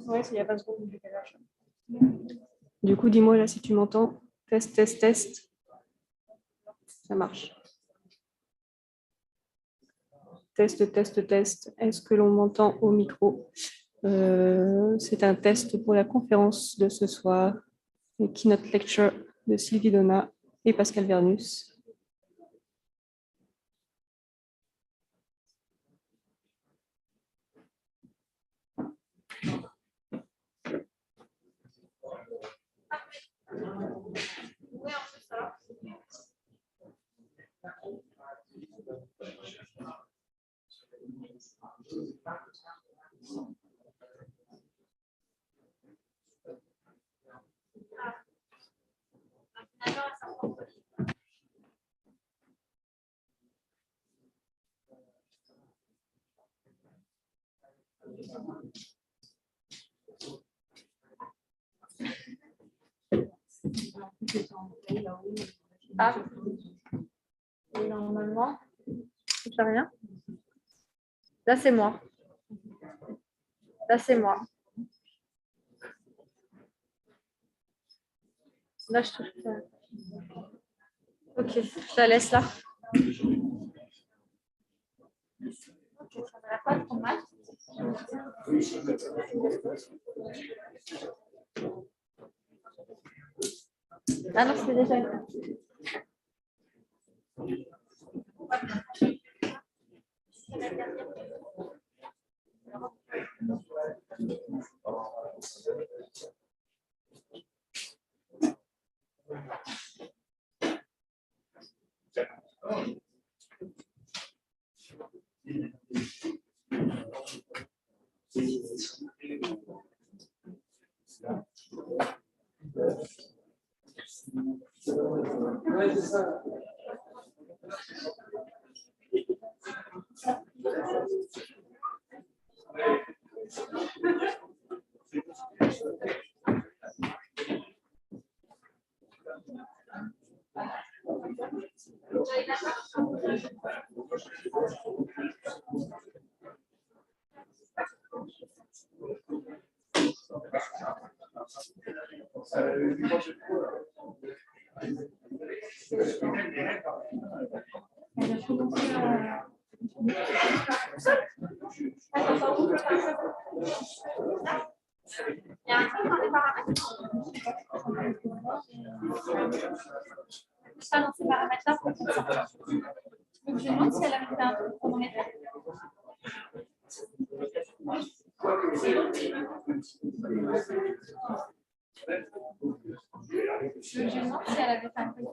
Ouais, il y a 20 secondes de décalage. Du coup, dis-moi là si tu m'entends. Test, test, test. Ça marche. Test, test, test. Est-ce que l'on m'entend au micro? C'est un test pour la conférence de ce soir, le keynote lecture de Sylvie Donat et Pascal Vernus. Ah, et normalement, je fais rien. Là, c'est moi. Là, c'est moi. Là, je touche. Ok, je la laisse là. Ok, ça va pas trop mal. Ah non, c'est déjà le Il y a un truc dans les paramètres. Ça, dans ces paramètres-là, faut qu'on sorte. Donc, je demande si elle avait fait un truc chronométré. Je demande si elle avait fait un truc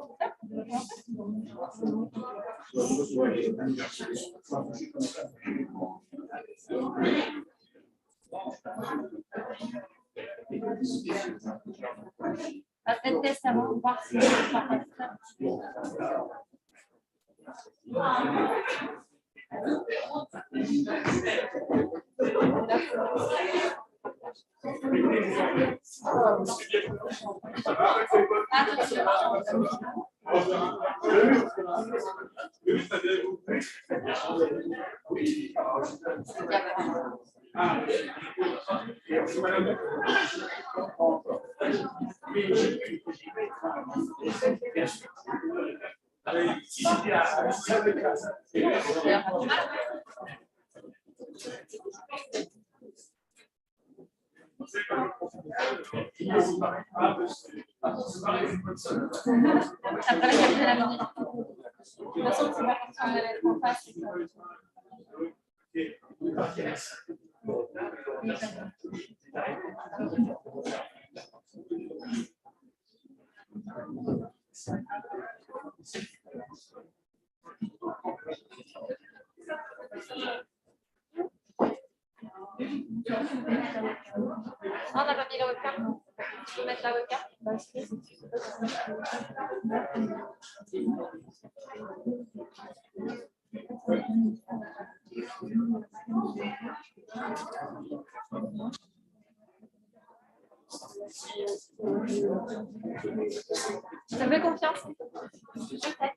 peut-être test avant, voir si c'est pas après la capitale. toute façon, c'est pas comme si on allait être en face. On n'a pas mis la webcam. Tu peux mettre la webcam. Je te fais confiance. Je fais.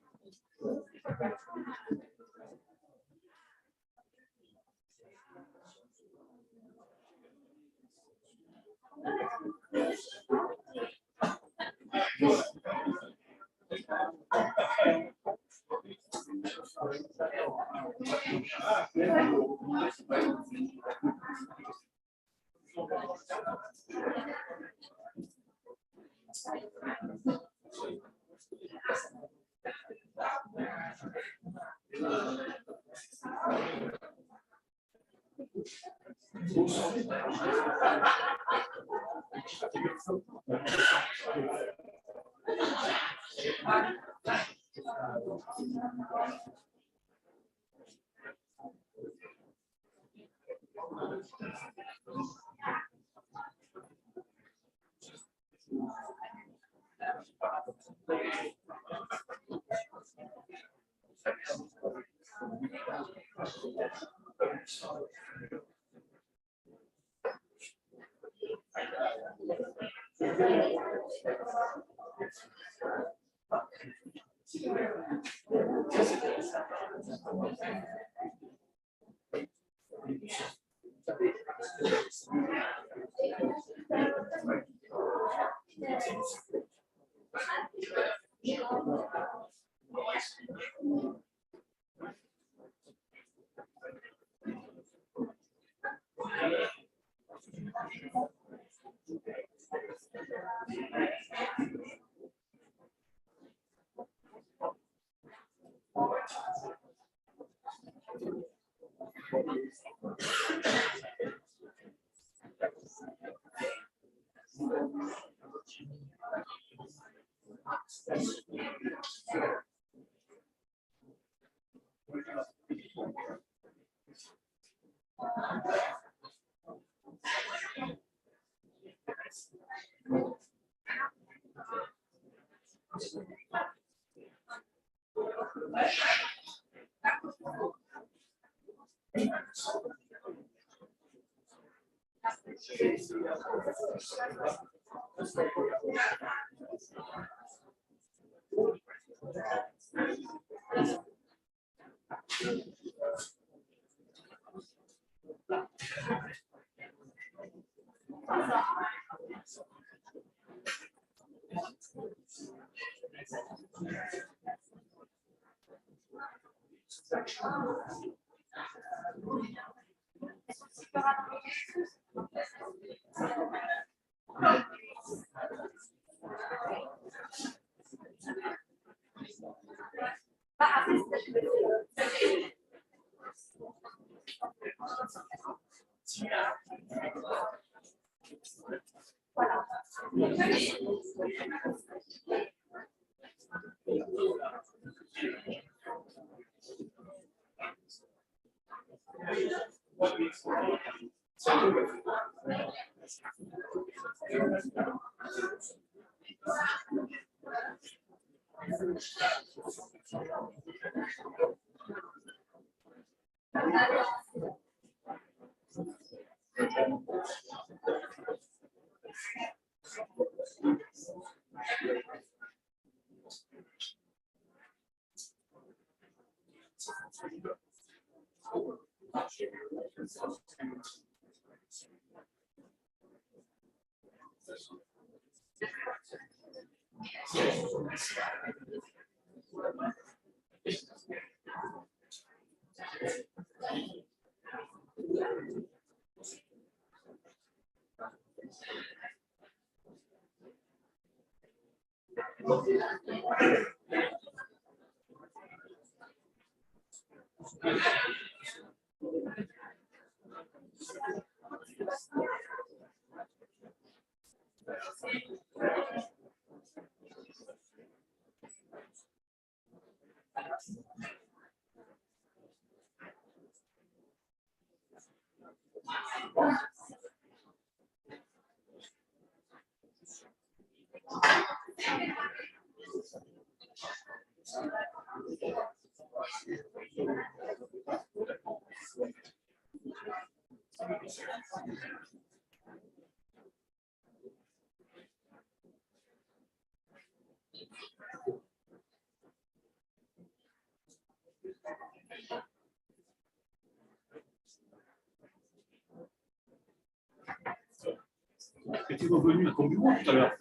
Es revenu à ton bureau tout à l'heure.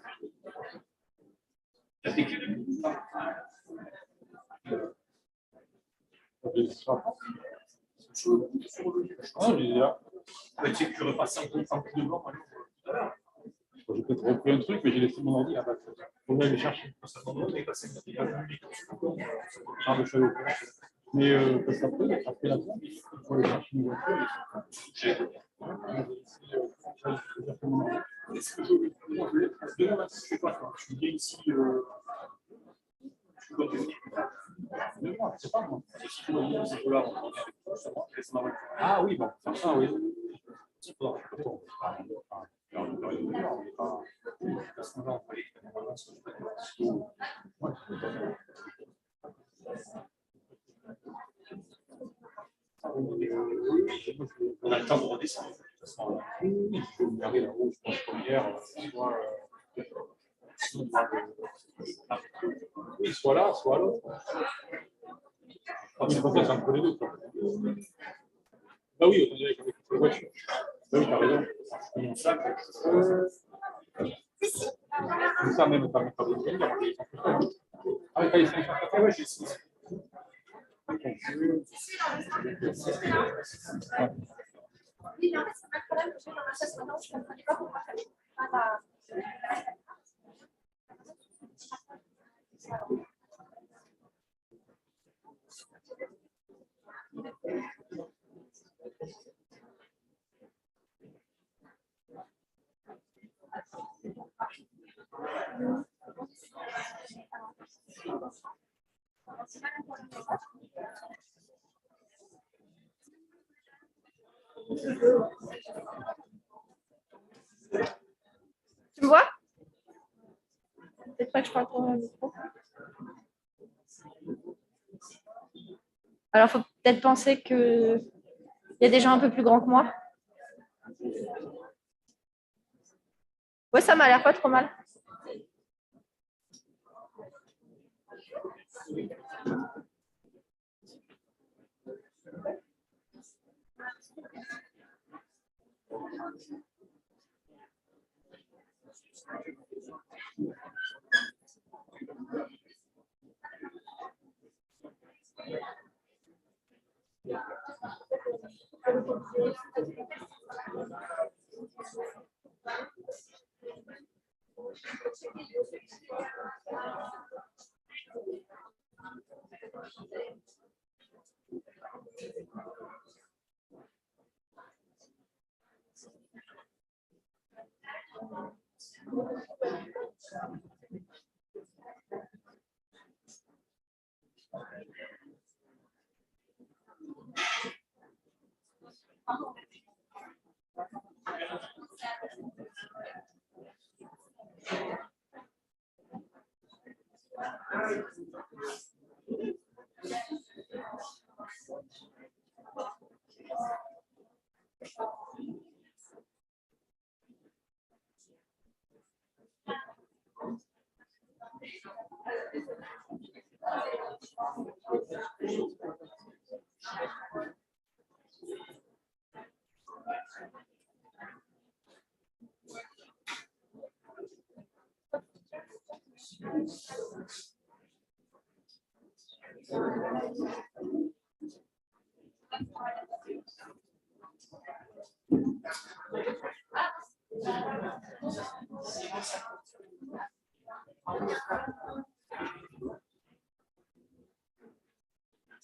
Ah, j'ai là. Tu sais que tu repasses un peu de blanc. J'ai peut-être repris un truc, mais j'ai laissé mon ordi. Ah bah, faut aller chercher. Ah, je savais pas. Mais parce qu'après, après la pompe, il faut aller chercher une voiture. Est-ce que je demain, si je fais pas, je viens ici. C'est pas moi. Ah oui, bon, ça, oui. On a le temps de redescendre. Oui, je vais regarder là-haut, je pense première, oui, soit là, soit l'autre. Ah, mais bon, c'est entre les deux. Quoi. Bah oui, on dirait qu'avec les voitures. Bah oui, t'as raison. Ça même pas besoin de dire. Ah oui, t'as les 500. Ah ouais, j'ai 6. Oui, mais en fait, c'est un problème que j'ai dans ma chaise maintenant, je ne comprenais pas pourquoi ça ne pas. Tu me vois? Peut-être pas que je parle pour le micro. Alors, il faut peut-être penser qu'il y a des gens un peu plus grands que moi. Ouais, ça m'a l'air pas trop mal.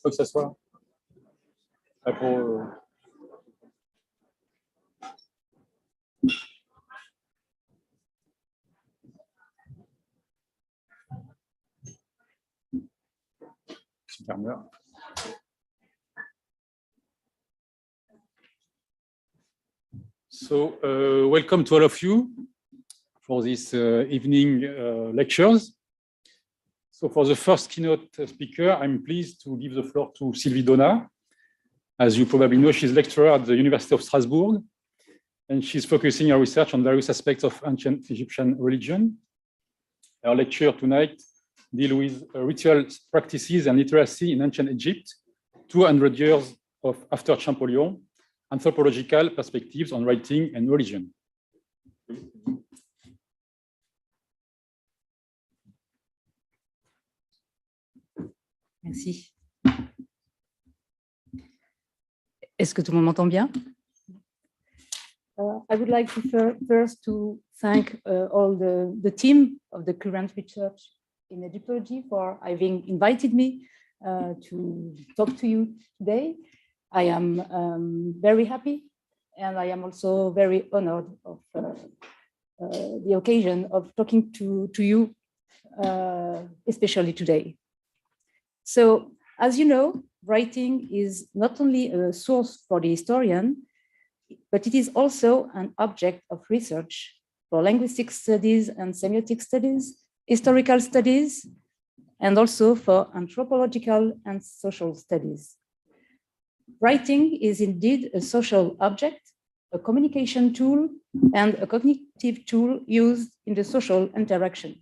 Faut que ça soit. So, welcome to all of you for this evening lectures. So for the first keynote speaker, I'm pleased to give the floor to Sylvie Donat. As you probably know, she's lecturer at the University of Strasbourg, and she's focusing her research on various aspects of ancient Egyptian religion. Her lecture tonight deals with ritual practices and literacy in ancient Egypt, 200 years after Champollion, anthropological perspectives on writing and religion. Merci. Est-ce que tout le monde m'entend bien? I would like to first to thank all the team of the current research in Egyptology for having invited me to talk to you today. I am very happy, and I am also very honored of the occasion of talking to you, especially today. So, as you know, writing is not only a source for the historian, but it is also an object of research for linguistic studies and semiotic studies, historical studies, and also for anthropological and social studies. Writing is indeed a social object, a communication tool, and a cognitive tool used in the social interaction.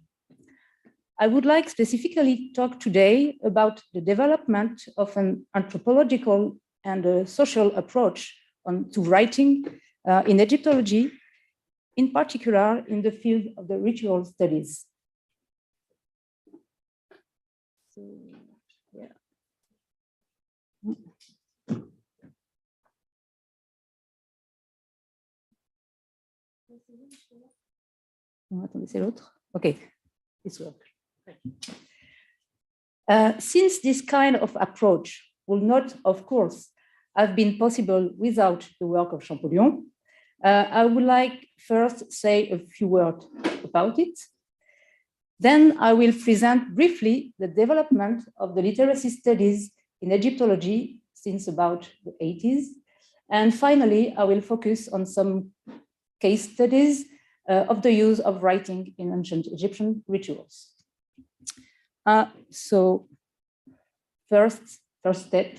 I would like specifically talk today about the development of an anthropological and a social approach to writing in Egyptology, in particular in the field of the ritual studies. So, yeah. Non, attendez, c'est l'autre. Okay, this works. Since this kind of approach will not, of course, have been possible without the work of Champollion, I would like first say a few words about it. Then I will present briefly the development of the literacy studies in Egyptology since about the 80s. And finally, I will focus on some case studies of the use of writing in ancient Egyptian rituals. So first step,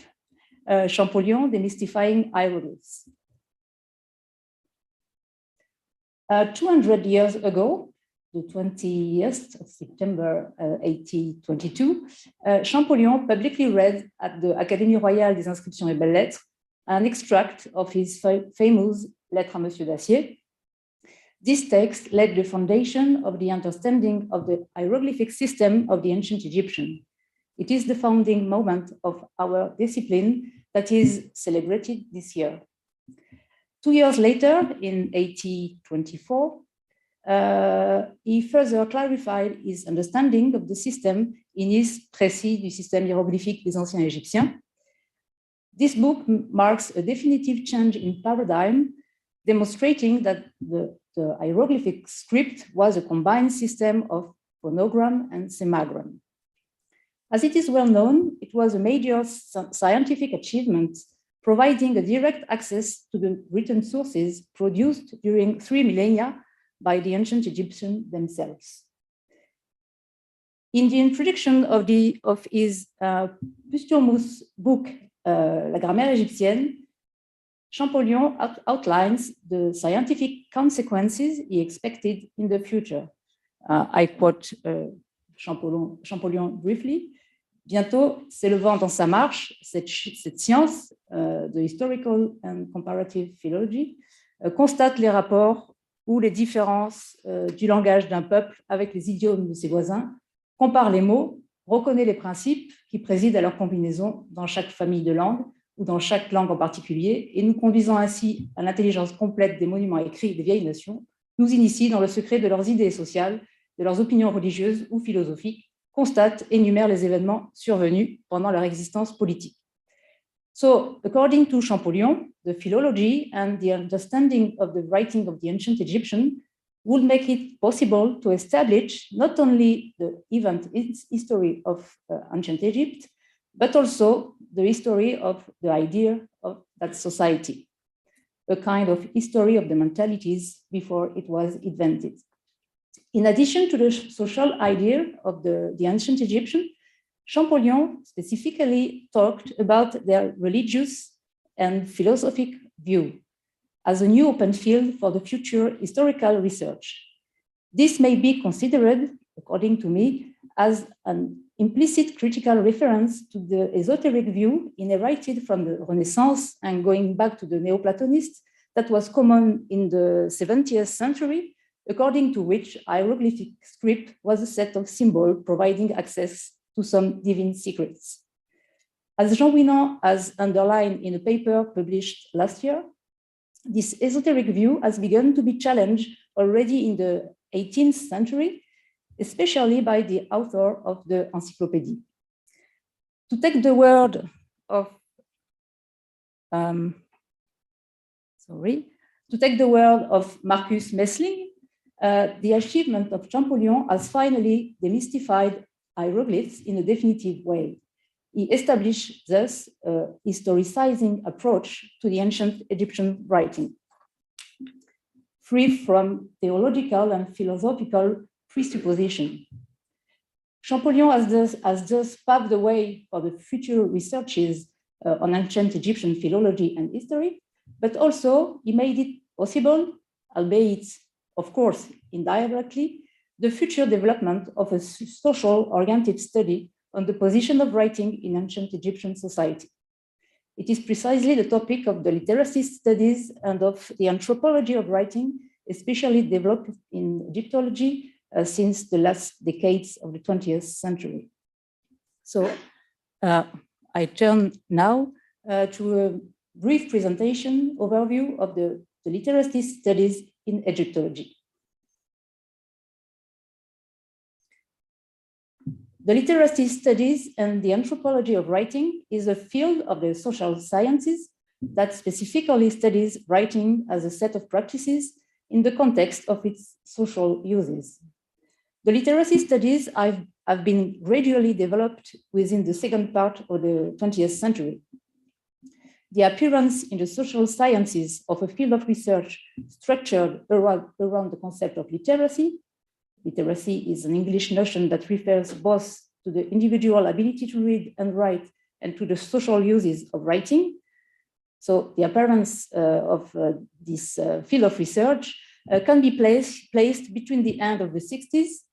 Champollion demystifying hieroglyphs. 200 years ago, the 20th of September 1822, Champollion publicly read at the Académie royale des inscriptions et belles-lettres an extract of his famous Lettre à Monsieur d'Acier. This text laid the foundation of the understanding of the hieroglyphic system of the ancient Egyptian. It is the founding moment of our discipline that is celebrated this year. 2 years later, in 1824, he further clarified his understanding of the system in his Précis du système hiéroglyphique des anciens Égyptiens. This book marks a definitive change in paradigm, demonstrating that the hieroglyphic script was a combined system of phonogram and semagram. As it is well known, it was a major scientific achievement, providing a direct access to the written sources produced during 3 millennia by the ancient Egyptians themselves. In the introduction of his posthumous book, La grammaire égyptienne, Champollion outlines the scientific consequences he expected in the future. I quote Champollion briefly. Bientôt, s'élevant dans sa marche, cette science de historical and comparative philology constate les rapports ou les différences du langage d'un peuple avec les idiomes de ses voisins, compare les mots, reconnaît les principes qui président à leur combinaison dans chaque famille de langues ou dans chaque langue en particulier, et nous conduisant ainsi à l'intelligence complète des monuments écrits des vieilles nations, nous initie dans le secret de leurs idées sociales, de leurs opinions religieuses ou philosophiques, constate, énumère les événements survenus pendant leur existence politique. So according to Champollion, the philology and the understanding of the writing of the ancient Egyptian would make it possible to establish not only the event history of ancient Egypt, but also the history of the idea of that society, a kind of history of the mentalities before it was invented. In addition to the social idea of the ancient Egyptian, Champollion specifically talked about their religious and philosophic view as a new open field for the future historical research. This may be considered, according to me, as an implicit critical reference to the esoteric view inherited from the Renaissance and going back to the Neoplatonists that was common in the 17th century, according to which hieroglyphic script was a set of symbols providing access to some divine secrets. As Jean Winan has underlined in a paper published last year, this esoteric view has begun to be challenged already in the 18th century, especially by the author of the encyclopedia. To take the word of Marcus Messling, the achievement of Champollion has finally demystified hieroglyphs in a definitive way. He established thus a historicizing approach to the ancient Egyptian writing, free from theological and philosophical presupposition. Champollion has thus paved the way for the future researches on ancient Egyptian philology and history, but also he made it possible, albeit, of course, indirectly, the future development of a social-oriented study on the position of writing in ancient Egyptian society. It is precisely the topic of the literacy studies and of the anthropology of writing, especially developed in Egyptology since the last decades of the 20th century. So I turn now to a brief presentation overview of the literacy studies in Egyptology. The literacy studies and the anthropology of writing is a field of the social sciences that specifically studies writing as a set of practices in the context of its social uses. The literacy studies have been gradually developed within the second part of the 20th century. The appearance in the social sciences of a field of research structured around the concept of literacy. Literacy is an English notion that refers both to the individual ability to read and write and to the social uses of writing. So the appearance of this field of research can be placed between the end of the 60s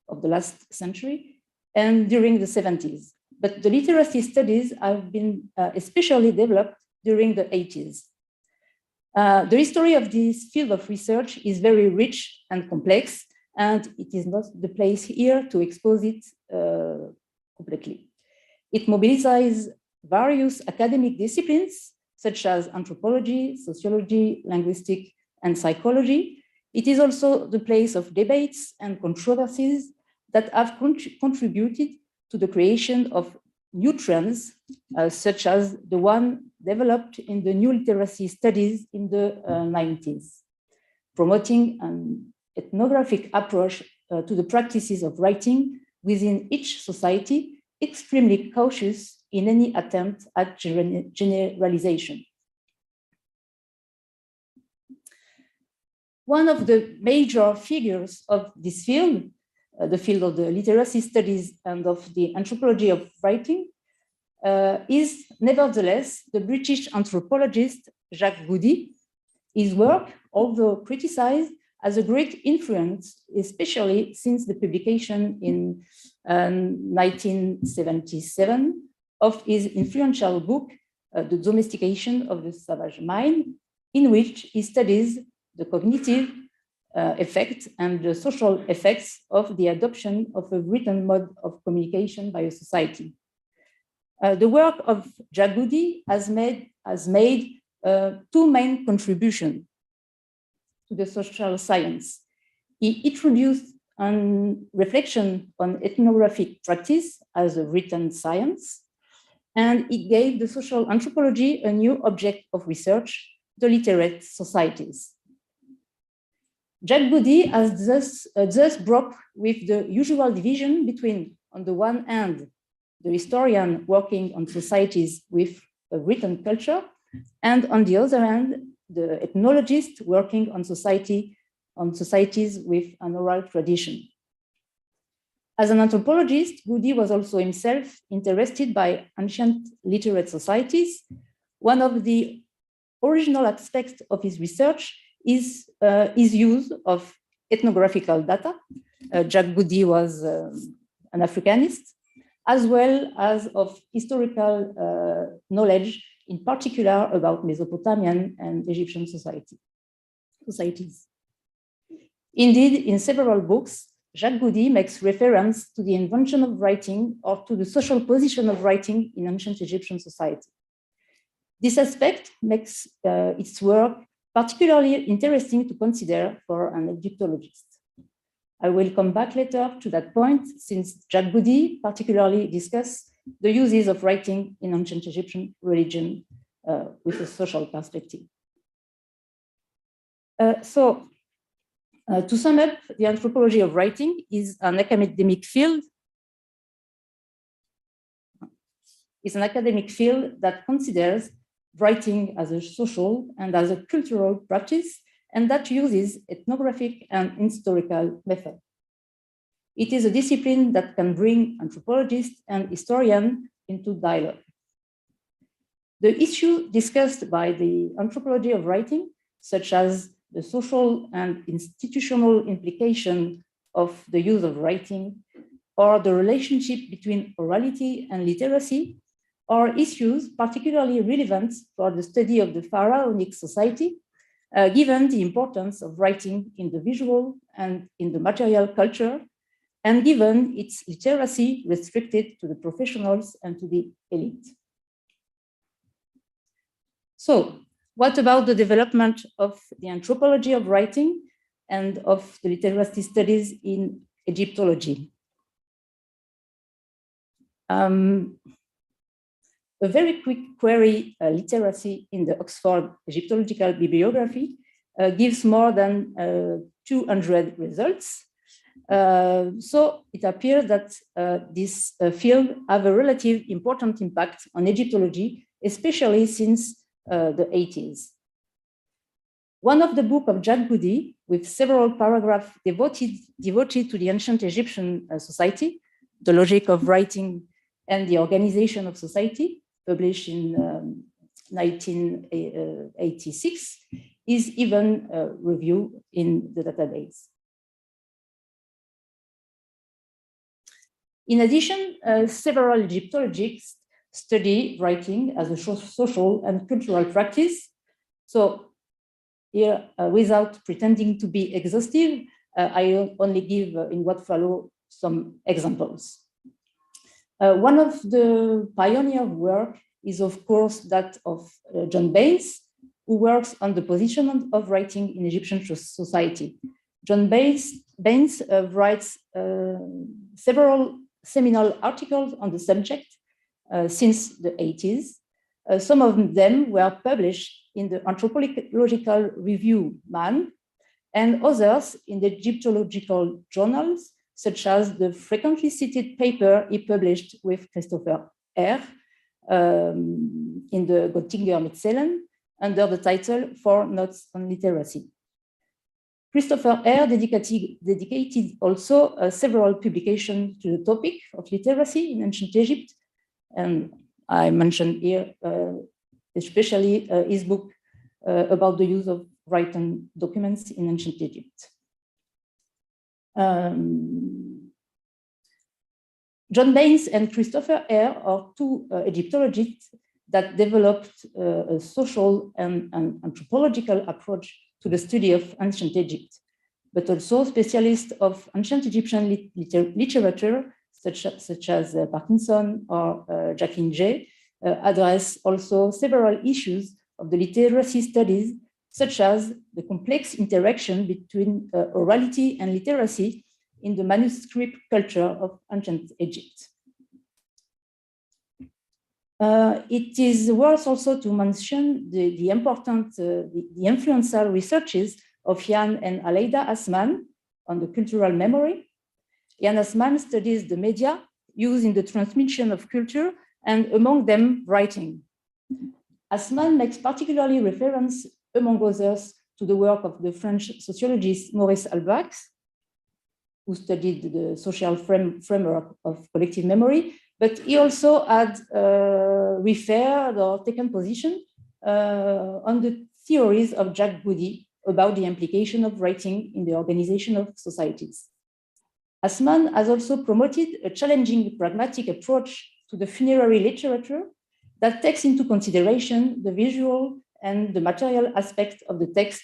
of the last century and during the 70s. But the literacy studies have been especially developed during the 80s. The history of this field of research is very rich and complex, and it is not the place here to expose it completely. It mobilizes various academic disciplines, such as anthropology, sociology, linguistics, and psychology. It is also the place of debates and controversies that have contributed to the creation of new trends, such as the one developed in the new literacy studies in the 90s, promoting an ethnographic approach to the practices of writing within each society, extremely cautious in any attempt at generalization. One of the major figures of this field, the field of the literacy studies and of the anthropology of writing, is nevertheless the British anthropologist Jacques Goody. His work, although criticized, has a great influence, especially since the publication in 1977 of his influential book, The Domestication of the Savage Mind, in which he studies the cognitive effects and the social effects of the adoption of a written mode of communication by a society. The work of Jacques Goody has made two main contributions to the social science. He introduced a reflection on ethnographic practice as a written science, and it gave the social anthropology a new object of research, the literate societies. Jacques Boudy has thus broke with the usual division between, on the one hand, the historian working on societies with a written culture, and on the other hand, the ethnologist working on societies with an oral tradition. As an anthropologist, Boudy was also himself interested by ancient literate societies. One of the original aspects of his research is his use of ethnographical data. Jacques Boudy was an Africanist, as well as of historical knowledge, in particular about Mesopotamian and Egyptian societies. Indeed, in several books, Jacques Boudy makes reference to the invention of writing or to the social position of writing in ancient Egyptian society. This aspect makes its work particularly interesting to consider for an Egyptologist. I will come back later to that point, since Jacques Boudy particularly discusses the uses of writing in ancient Egyptian religion with a social perspective. To sum up, the anthropology of writing is an academic field. It's an academic field that considers writing as a social and as a cultural practice, and that uses ethnographic and historical methods. It is a discipline that can bring anthropologists and historians into dialogue. The issue discussed by the anthropology of writing, such as the social and institutional implication of the use of writing, or the relationship between orality and literacy, are issues particularly relevant for the study of the pharaonic society, given the importance of writing in the visual and in the material culture, and given its literacy restricted to the professionals and to the elite. So, what about the development of the anthropology of writing and of the literacy studies in Egyptology? A very quick query, literacy in the Oxford Egyptological Bibliography gives more than 200 results. So it appears that this field have a relative important impact on Egyptology, especially since the 80s. One of the book of Jacques Boudy, with several paragraphs devoted to the ancient Egyptian society, The Logic of Writing and the Organization of Society, published in 1986, is even reviewed in the database. In addition, several Egyptologists study writing as a social and cultural practice. So here, without pretending to be exhaustive, I only give in what follow some examples. One of the pioneer work is, of course, that of John Baines, who works on the position of writing in Egyptian society. John Baines writes several seminal articles on the subject since the 80s. Some of them were published in the Anthropological Review, Man, and others in the Egyptological journals, such as the frequently cited paper he published with Christopher R. In the Göttinger Metzelen under the title "Four Notes on Literacy." Christopher R. dedicated also several publications to the topic of literacy in ancient Egypt, and I mentioned here especially his book about the use of written documents in ancient Egypt. John Baines and Christopher R. are two Egyptologists that developed a social and anthropological approach to the study of ancient Egypt, but also specialists of ancient Egyptian literature, such as Parkinson or Jacqueline Jay, address also several issues of the literacy studies, such as the complex interaction between orality and literacy in the manuscript culture of ancient Egypt. It is worth also to mention the important, the influential researches of Jan and Aleida Assmann on the cultural memory. Jan Assmann studies the media used in the transmission of culture, and among them, writing. Assmann makes particularly reference, among others, to the work of the French sociologist Maurice Halbwachs, who studied the social framework of collective memory, but he also had referred or taken position on the theories of Jacques Boudy about the implication of writing in the organization of societies. Assmann has also promoted a challenging pragmatic approach to the funerary literature that takes into consideration the visual and the material aspect of the text,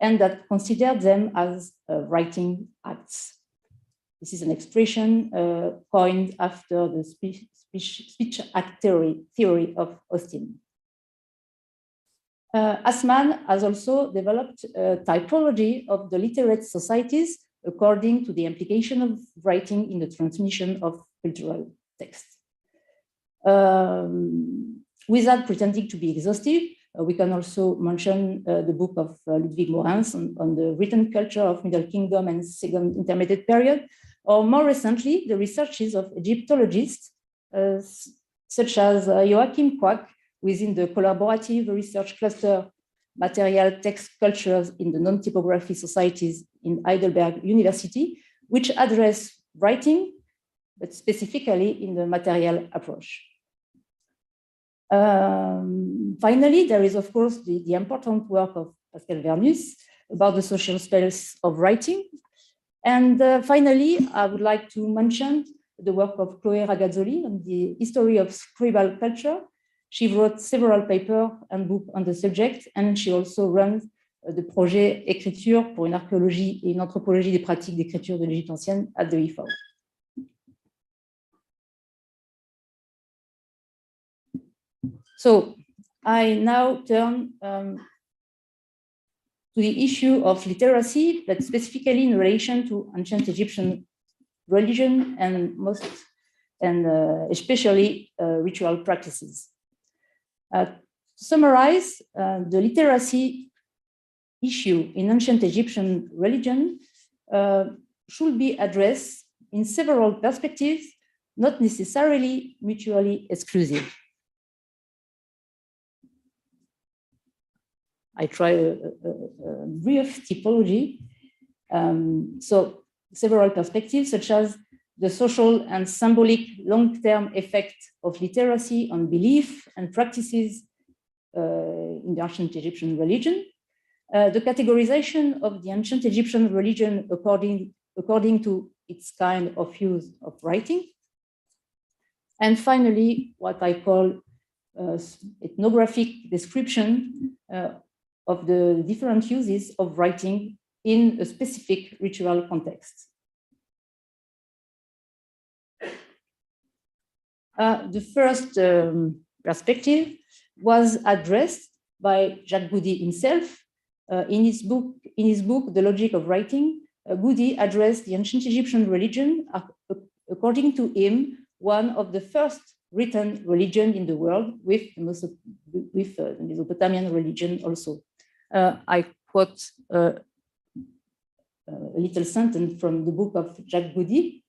and that considers them as writing acts. This is an expression coined after the speech act theory of Austin. Assmann has also developed a typology of the literate societies according to the implication of writing in the transmission of cultural texts. Without pretending to be exhaustive, we can also mention the book of Ludwig Morens on the written culture of Middle Kingdom and Second Intermediate Period, or more recently, the researches of Egyptologists such as Joachim Quack within the collaborative research cluster Material Text Cultures in the Non-Typography Societies in Heidelberg University, which address writing, but specifically in the material approach. Finally, there is, of course, the important work of Pascal Vernus about the social space of writing. And finally, I would like to mention the work of Chloé Ragazzoli on the history of scribal culture. She wrote several papers and books on the subject, and she also runs the projet Écriture pour une archéologie et une anthropologie des pratiques d'écriture de l'Égypte ancienne at the IFAO. So I now turn to the issue of literacy, but specifically in relation to ancient Egyptian religion and especially ritual practices. To summarize, the literacy issue in ancient Egyptian religion should be addressed in several perspectives, not necessarily mutually exclusive. I try a brief typology. So several perspectives, such as the social and symbolic long-term effect of literacy on belief and practices in the ancient Egyptian religion, the categorization of the ancient Egyptian religion according to its kind of use of writing, and finally, what I call ethnographic description of the different uses of writing in a specific ritual context. The first perspective was addressed by Jacques Boudy himself. In his book, The Logic of Writing, Boudy addressed the ancient Egyptian religion, according to him, one of the first written religion in the world, with the Mesopotamian religion also. I quote a little sentence from the book of Jacques Boudy.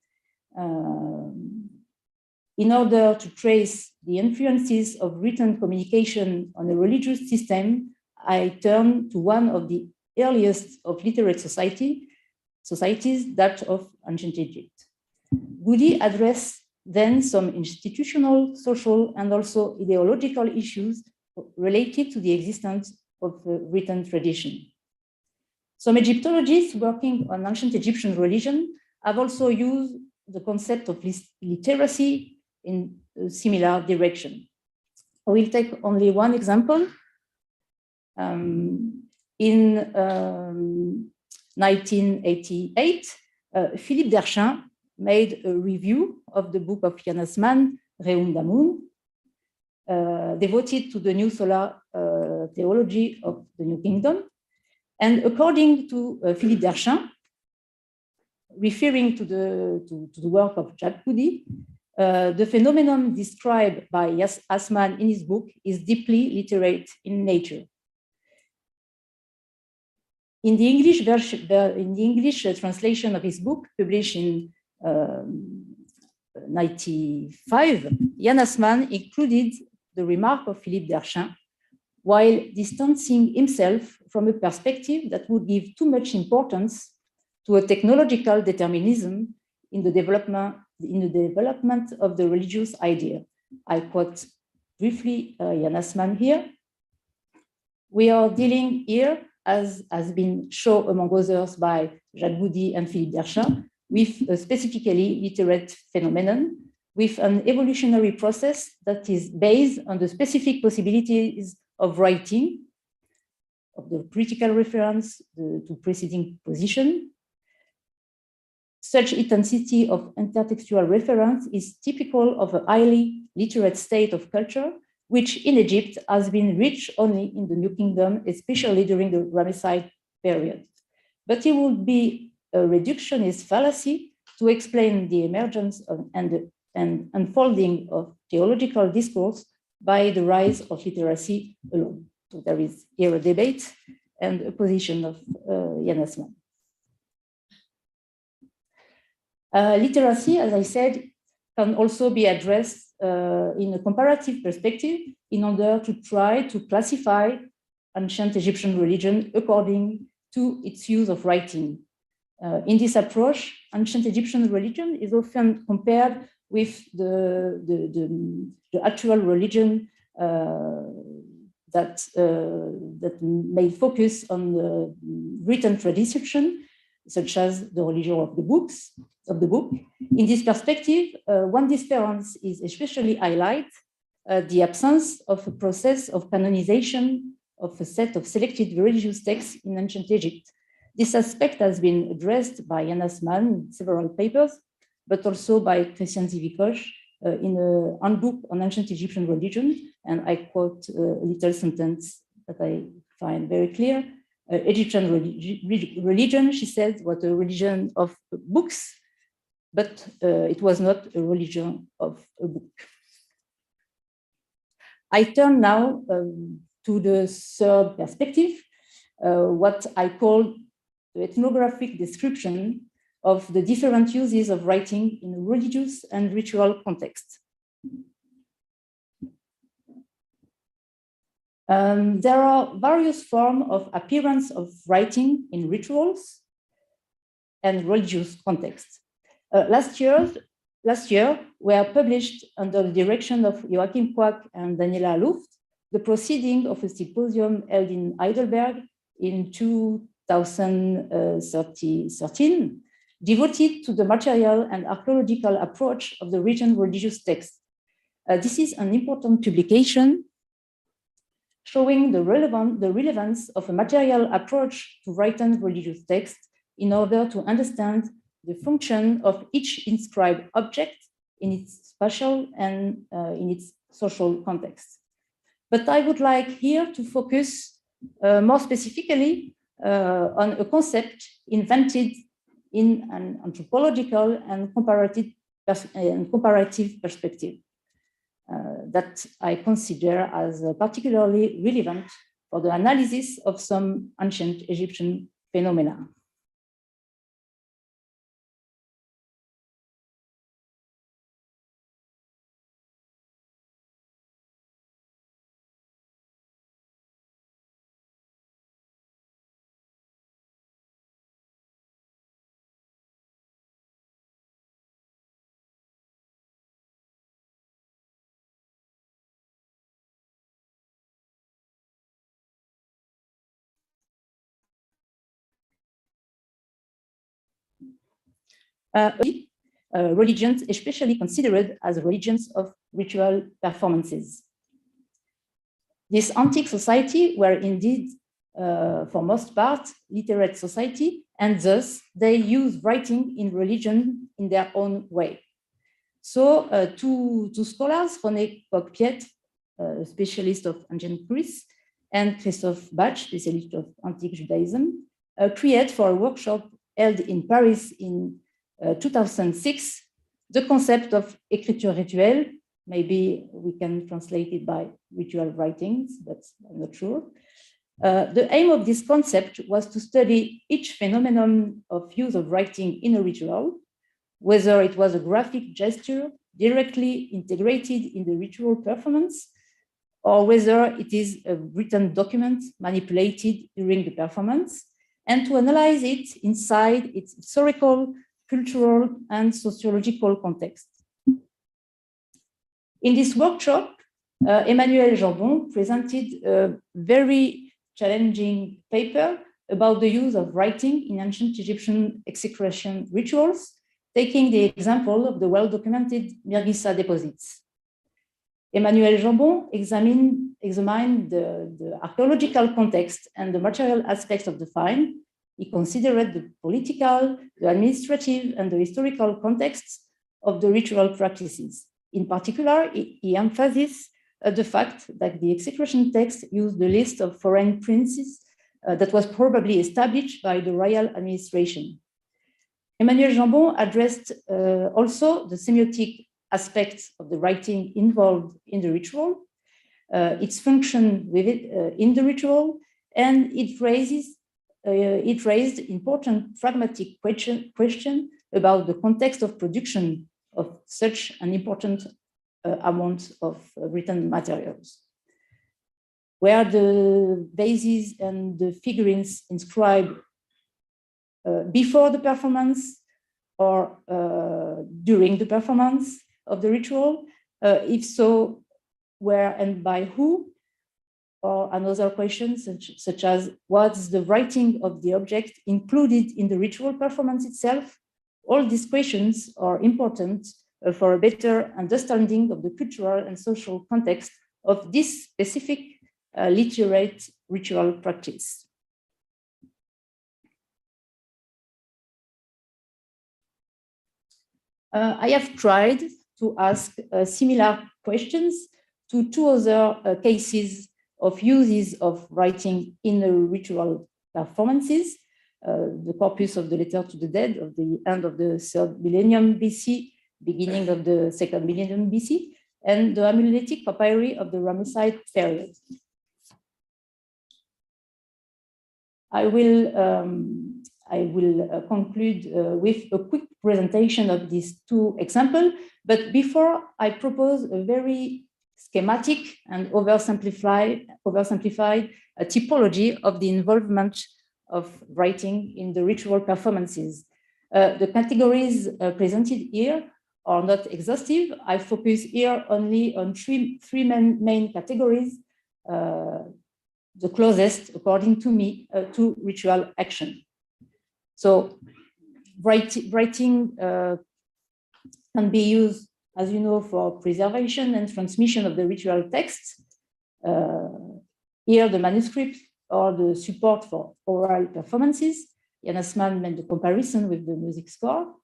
In order to trace the influences of written communication on a religious system, I turn to one of the earliest of literate societies, that of ancient Egypt. Boudy addressed then some institutional, social, and also ideological issues related to the existence of the written tradition. Some Egyptologists working on ancient Egyptian religion have also used the concept of literacy in a similar direction. I will take only one example. In 1988, Philippe Derchin made a review of the book of Jan Assmann, Reum Damun, devoted to the new solar theology of the New Kingdom. And according to Philippe Derchin, referring to the work of Jacques Boudy, The phenomenon described by Assmann in his book is deeply literate in nature. In the English version, in the English translation of his book, published in 1995, Yann Assmann included the remark of Philippe Derchin, while distancing himself from a perspective that would give too much importance to a technological determinism in the development of the religious idea. I quote briefly Yann Assmann here. We are dealing here, as has been shown among others by Jacques Boudy and Philippe Derchin, with a specifically literate phenomenon, with an evolutionary process that is based on the specific possibilities of writing, of the critical reference to preceding position. Such intensity of intertextual reference is typical of a highly literate state of culture, which in Egypt has been reached only in the New Kingdom, especially during the Ramesside period. But it would be a reductionist fallacy to explain the emergence of, and unfolding of theological discourse by the rise of literacy alone. So there is here a debate and a position of Yann Assmann. Literacy, as I said, can also be addressed in a comparative perspective in order to try to classify ancient Egyptian religion according to its use of writing. In this approach, ancient Egyptian religion is often compared with the actual religion that may focus on the written tradition, such as the religion of the book. In this perspective, one difference is especially highlight the absence of a process of canonization of a set of selected religious texts in ancient Egypt. This aspect has been addressed by Yann Assmann in several papers, but also by Christian Zivikosh in a handbook on ancient Egyptian religion. And I quote a little sentence that I find very clear. Egyptian religion, she said, was a religion of books, but it was not a religion of a book. I turn now to the third perspective, what I call the ethnographic description of the different uses of writing in a religious and ritual context. There are various forms of appearance of writing in rituals and religious contexts. Last year, were published under the direction of Joachim Quack and Daniela Luft, the proceeding of a symposium held in Heidelberg in 2013, devoted to the material and archaeological approach of the written religious text. This is an important publication showing the relevance of a material approach to written religious text in order to understand the function of each inscribed object in its spatial and in its social context. But I would like here to focus more specifically on a concept invented in an anthropological and comparative perspective that I consider as particularly relevant for the analysis of some ancient Egyptian phenomena. Religions, especially considered as religions of ritual performances. This antique society were indeed, for most part, literate society, and thus they use writing in religion in their own way. So two scholars, René Koch-Piet, a specialist of ancient Greece, and Christophe Bach, specialist of antique Judaism, create for a workshop held in Paris in 2006, the concept of écriture rituelle, maybe we can translate it by ritual writings, but I'm not sure. The aim of this concept was to study each phenomenon of use of writing in a ritual, whether it was a graphic gesture directly integrated in the ritual performance, or whether it is a written document manipulated during the performance, and to analyze it inside its historical, cultural, and sociological context. In this workshop, Emmanuel Jambon presented a very challenging paper about the use of writing in ancient Egyptian execration rituals, taking the example of the well-documented Mirgissa deposits. Emmanuel Jambon examined the archaeological context and the material aspects of the find. He considered the political, the administrative, and the historical contexts of the ritual practices. In particular, he emphasized the fact that the execration text used the list of foreign princes that was probably established by the royal administration. Emmanuel Jambon addressed also the semiotic aspects of the writing involved in the ritual, its function with it, in the ritual, and it raised important pragmatic question about the context of production of such an important amount of written materials. Were the vases and the figurines inscribed before the performance or during the performance of the ritual? If so, where and by who? Or another question such as, was the writing of the object included in the ritual performance itself? All these questions are important for a better understanding of the cultural and social context of this specific literate ritual practice. I have tried to ask similar questions to two other cases of uses of writing in the ritual performances, the corpus of the letter to the dead of the end of the 3rd millennium BC, beginning of the 2nd millennium BC, and the amuletic papyri of the Ramesside period. I will conclude with a quick presentation of these two examples, but before I propose a very schematic and oversimplified typology of the involvement of writing in the ritual performances. The categories presented here are not exhaustive. I focus here only on three main categories, the closest, according to me, to ritual action. So writing can be used, as you know, for preservation and transmission of the ritual texts. Here, the manuscript or the support for oral performances. Jan Assmann made the comparison with the music score.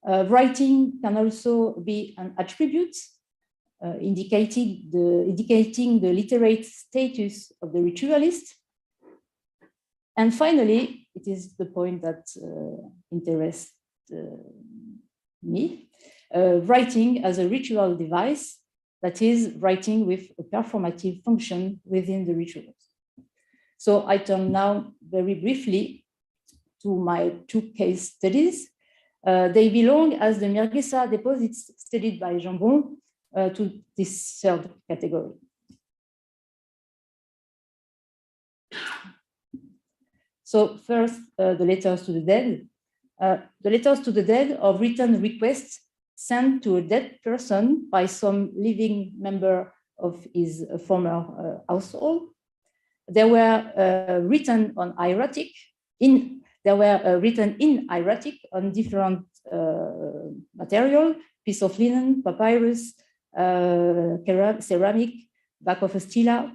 Writing can also be an attribute indicating the literate status of the ritualist. And finally, it is the point that interests me, writing as a ritual device, that is, writing with a performative function within the rituals. So I turn now very briefly to my two case studies. They belong, as the Mirgissa deposits studied by Jambon, to this third category. So first, the letters to the dead. The letters to the dead are written requests sent to a dead person by some living member of his former household. They were written on hieratic. They were written in hieratic on different material: piece of linen, papyrus, ceramic, back of a stela.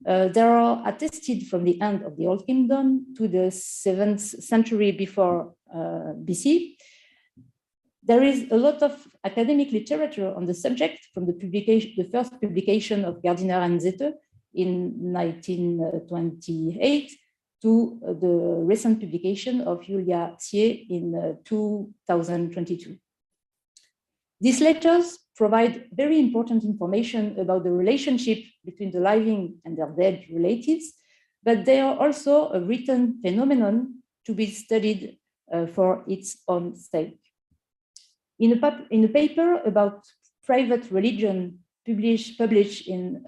They are attested from the end of the Old Kingdom to the 7th century before BC. There is a lot of academic literature on the subject, from the first publication of Gardiner and Zette in 1928 to the recent publication of Julia Thier in 2022. These letters provide very important information about the relationship between the living and their dead relatives, but they are also a written phenomenon to be studied for its own sake. In a paper about private religion published in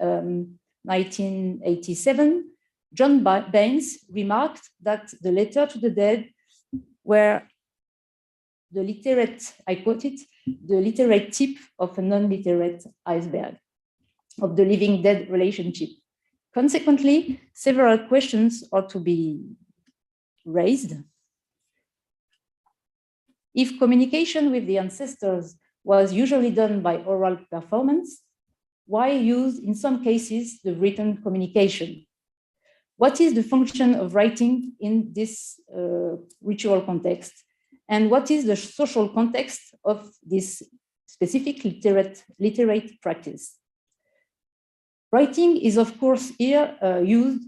1987, John Baines remarked that the letter to the dead were the literate, I quote it, the literate tip of a non-literate iceberg of the living-dead relationship. Consequently, several questions ought to be raised. If communication with the ancestors was usually done by oral performance, why use, in some cases, the written communication? What is the function of writing in this ritual context? And what is the social context of this specific literate practice? Writing is, of course, here used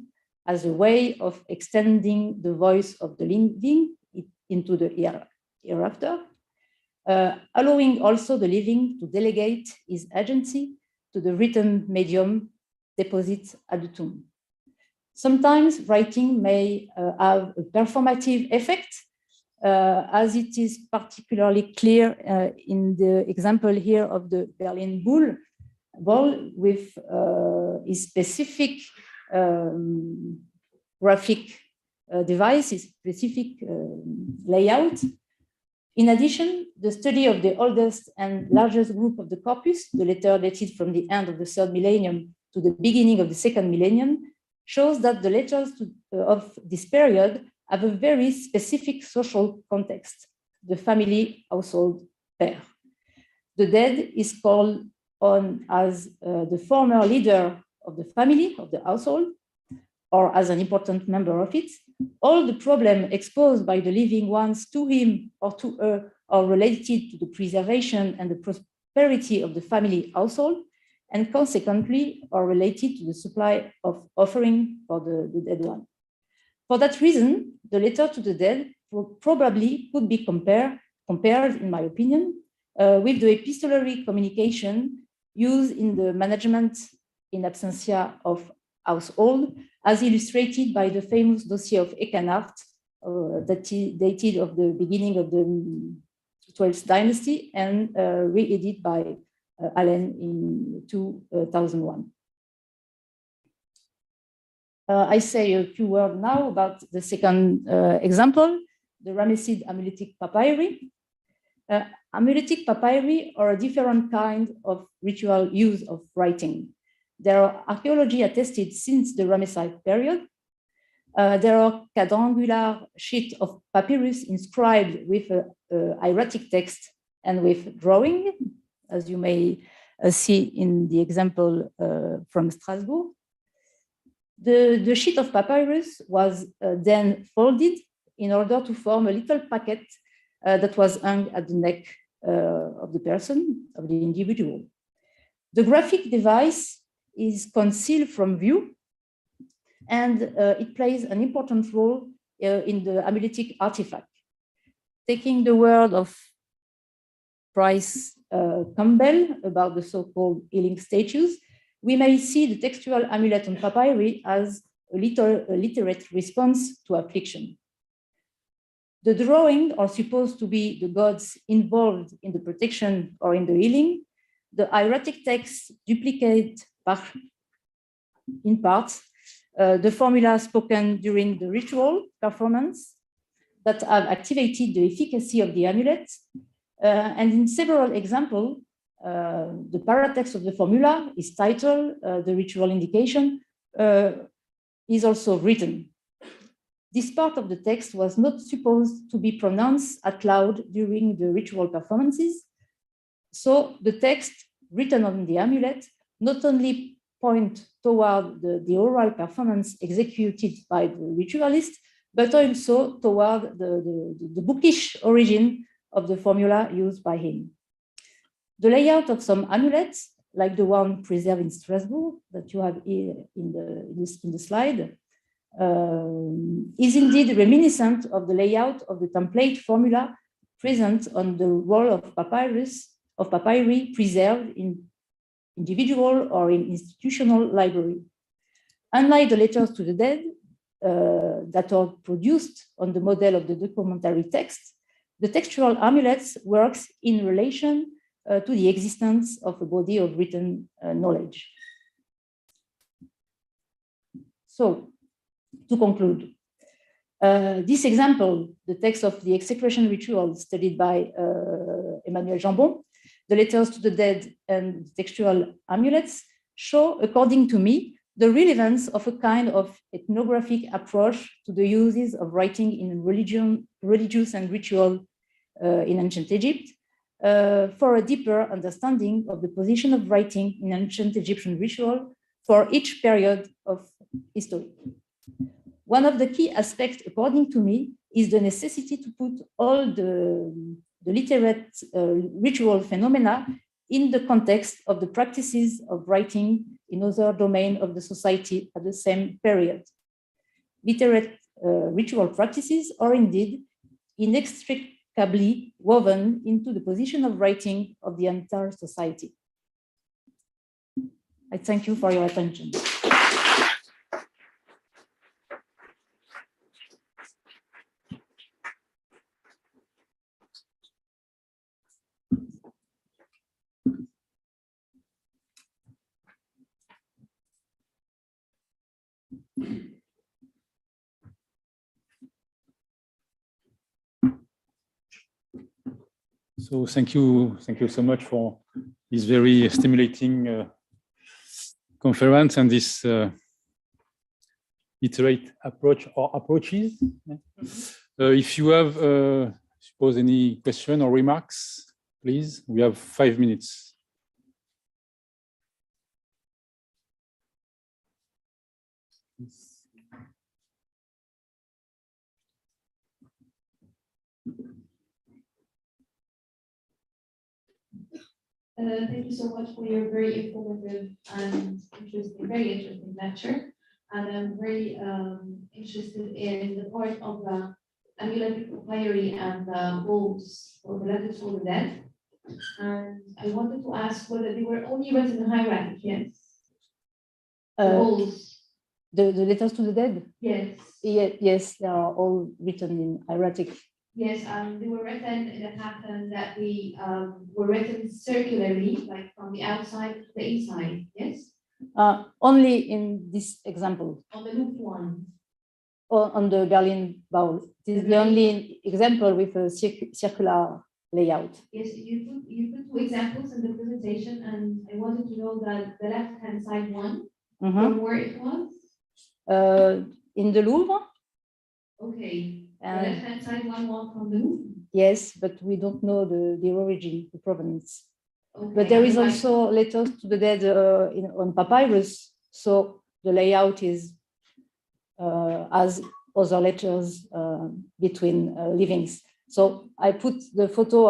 as a way of extending the voice of the living into the hereafter, allowing also the living to delegate his agency to the written medium deposited at the tomb. Sometimes writing may have a performative effect, as it is particularly clear in the example here of the Berlin Ball with its specific graphic device, its specific layout. In addition, the study of the oldest and largest group of the corpus, the letter dated from the end of the 3rd millennium to the beginning of the 2nd millennium, shows that the letters of this period have a very specific social context, the family household pair. The dead is called on as the former leader of the family, of the household, or as an important member of it. All the problems exposed by the living ones to him or to her are related to the preservation and the prosperity of the family household, and consequently are related to the supply of offering for the dead one. For that reason, the letter to the dead probably could be compared, in my opinion, with the epistolary communication used in the management in absentia of household, as illustrated by the famous dossier of Eckernhardt, that dated of the beginning of the 12th dynasty and re-edited by Allen in 2001. I say a few words now about the second example, the Ramessid amuletic papyri. Amuletic papyri are a different kind of ritual use of writing. There are archaeology attested since the Ramesside period. There are quadrangular sheets of papyrus inscribed with hieratic text and with drawing, as you may see in the example from Strasbourg. The sheet of papyrus was then folded in order to form a little packet that was hung at the neck of the person, of the individual. The graphic device is concealed from view, and it plays an important role in the amuletic artifact. Taking the word of Bryce Campbell about the so-called healing statues, we may see the textual amulet on papyri as a literate response to affliction. The drawing are supposed to be the gods involved in the protection or in the healing. The hieratic text duplicate in parts the formula spoken during the ritual performance that have activated the efficacy of the amulet. And in several examples, the paratext of the formula is titled, the ritual indication is also written. This part of the text was not supposed to be pronounced out loud during the ritual performances. So the text written on the amulet not only point toward the oral performance executed by the ritualist, but also toward the bookish origin of the formula used by him. The layout of some amulets, like the one preserved in Strasbourg that you have here in the slide, is indeed reminiscent of the layout of the template formula present on the roll of papyrus of papyri preserved in individual or in institutional library. Unlike the letters to the dead that are produced on the model of the documentary text, the textual amulets works in relation to the existence of a body of written knowledge. So, to conclude, this example, the text of the execration ritual studied by Emmanuel Jambon, the letters to the dead and textual amulets show, according to me, the relevance of a kind of ethnographic approach to the uses of writing in religious and ritual in ancient Egypt, for a deeper understanding of the position of writing in ancient Egyptian ritual for each period of history. One of the key aspects, according to me, is the necessity to put all the literate ritual phenomena in the context of the practices of writing in other domains of the society at the same period. Literate ritual practices are indeed inextricably woven into the position of writing of the entire society. I thank you for your attention. So thank you so much for this very stimulating conference and this iterate approach or approaches. If you have, suppose any question or remarks, please. We have 5 minutes. Thank you so much for your very informative and very interesting lecture. And I'm very interested in the part of the amuletic papyri and the bowls or the letters for the dead. And I wanted to ask whether they were only written in hieratic, yes? The bowls. The letters to the dead? Yes. Yes, they are all written in hieratic. Yes, they were written in a pattern that we were written circularly, like from the outside to the inside, yes? Only in this example. On the loop one. On the Berlin bowl. It is the only example with a circular layout. Yes, you put 2 examples in the presentation, and I wanted to know that the left-hand side one, from where it was? In the Louvre. Okay. The left-hand side one from the Louvre? Yes, but we don't know the origin, the provenance. Okay. But there is also letters to the dead on papyrus, so the layout is as other letters between livings. So I put the photo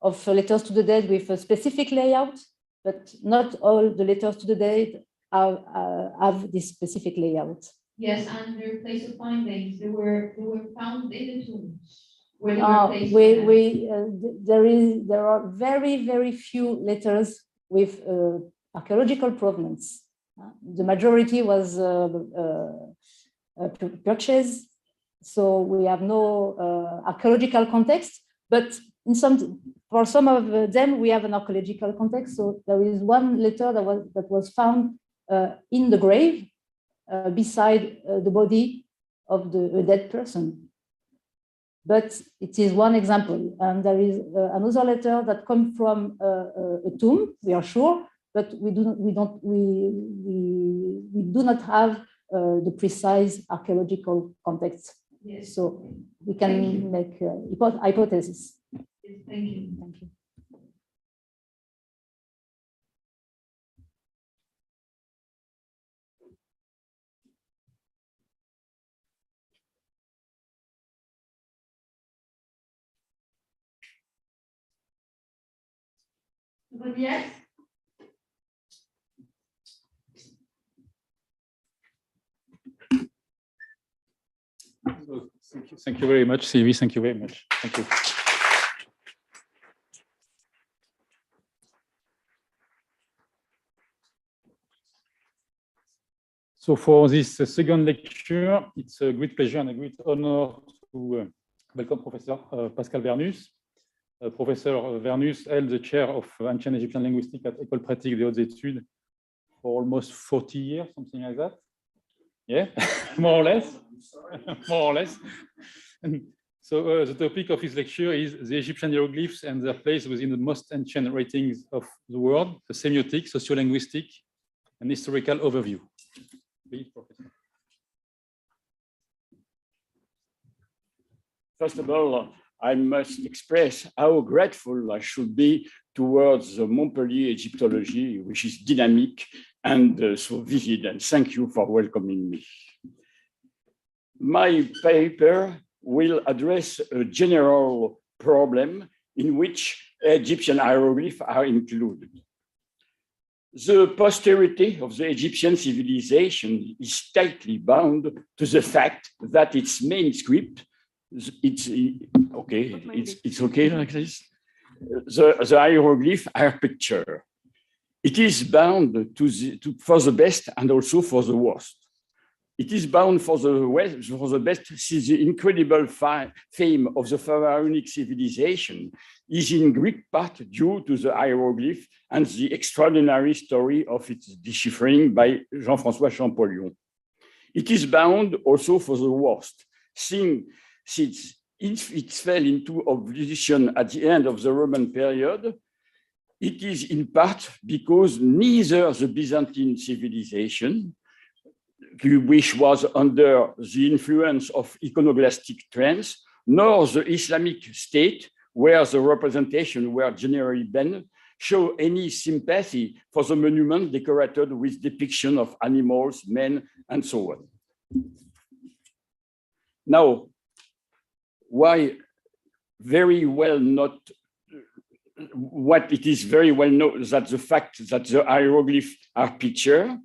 of letters to the dead with a specific layout, but not all the letters to the dead have this specific layout. Yes, and their place of findings, they were found in the tombs. Where they were there are very few letters with archaeological provenance. The majority was purchased, so we have no archaeological context. But for some of them, we have an archaeological context. So there is one letter that was found in the grave beside the body of the dead person. But it is one example, and there is another letter that comes from a tomb. We are sure, but we do not have the precise archaeological context. Yes. So we can make hypotheses. Yes, thank you. Thank you. Yes. Thank you very much, Sylvie. Thank you very much. Thank you. So for this second lecture, it's a great pleasure and a great honor to welcome Professor Pascal Vernus. Professor Vernus held the chair of Ancient Egyptian Linguistics at École Pratique des Hautes Études for almost 40 years, something like that. Yeah, more or less. More or less. And so the topic of his lecture is the Egyptian hieroglyphs and their place within the most ancient writings of the world, the semiotic, sociolinguistic, and historical overview. Please, Professor. First of all, I must express how grateful I should be towards the Montpellier Egyptology, which is dynamic and so vivid, and thank you for welcoming me. My paper will address a general problem in which Egyptian hieroglyphs are included. The posterity of the Egyptian civilization is tightly bound to the fact that its main script, it's okay like this. The hieroglyphs are picture. It is bound for the best and also for the worst. It is bound for the best since the incredible fame of the pharaonic civilization is in Greek part due to the hieroglyph and the extraordinary story of its deciphering by Jean-François Champollion. It is bound also for the worst, since it fell into oblivion at the end of the Roman period. It is in part because neither the Byzantine civilization, which was under the influence of iconoclastic trends, nor the Islamic state, where the representation were generally banned, show any sympathy for the monument decorated with depiction of animals, men, and so on. Now, why very well not what it is very well known that the fact that the hieroglyphs are picture,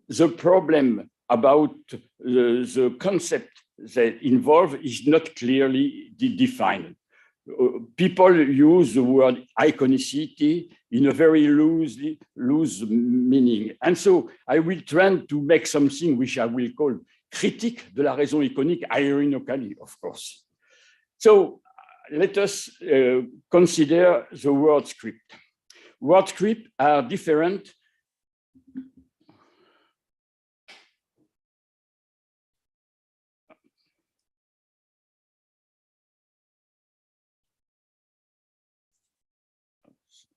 the problem about the concept that involved is not clearly defined. People use the word iconicity in a very loose meaning. And so I will try to make something which I will call critique de la raison iconique, ironically, of course. So let us consider the word script. Word script are different.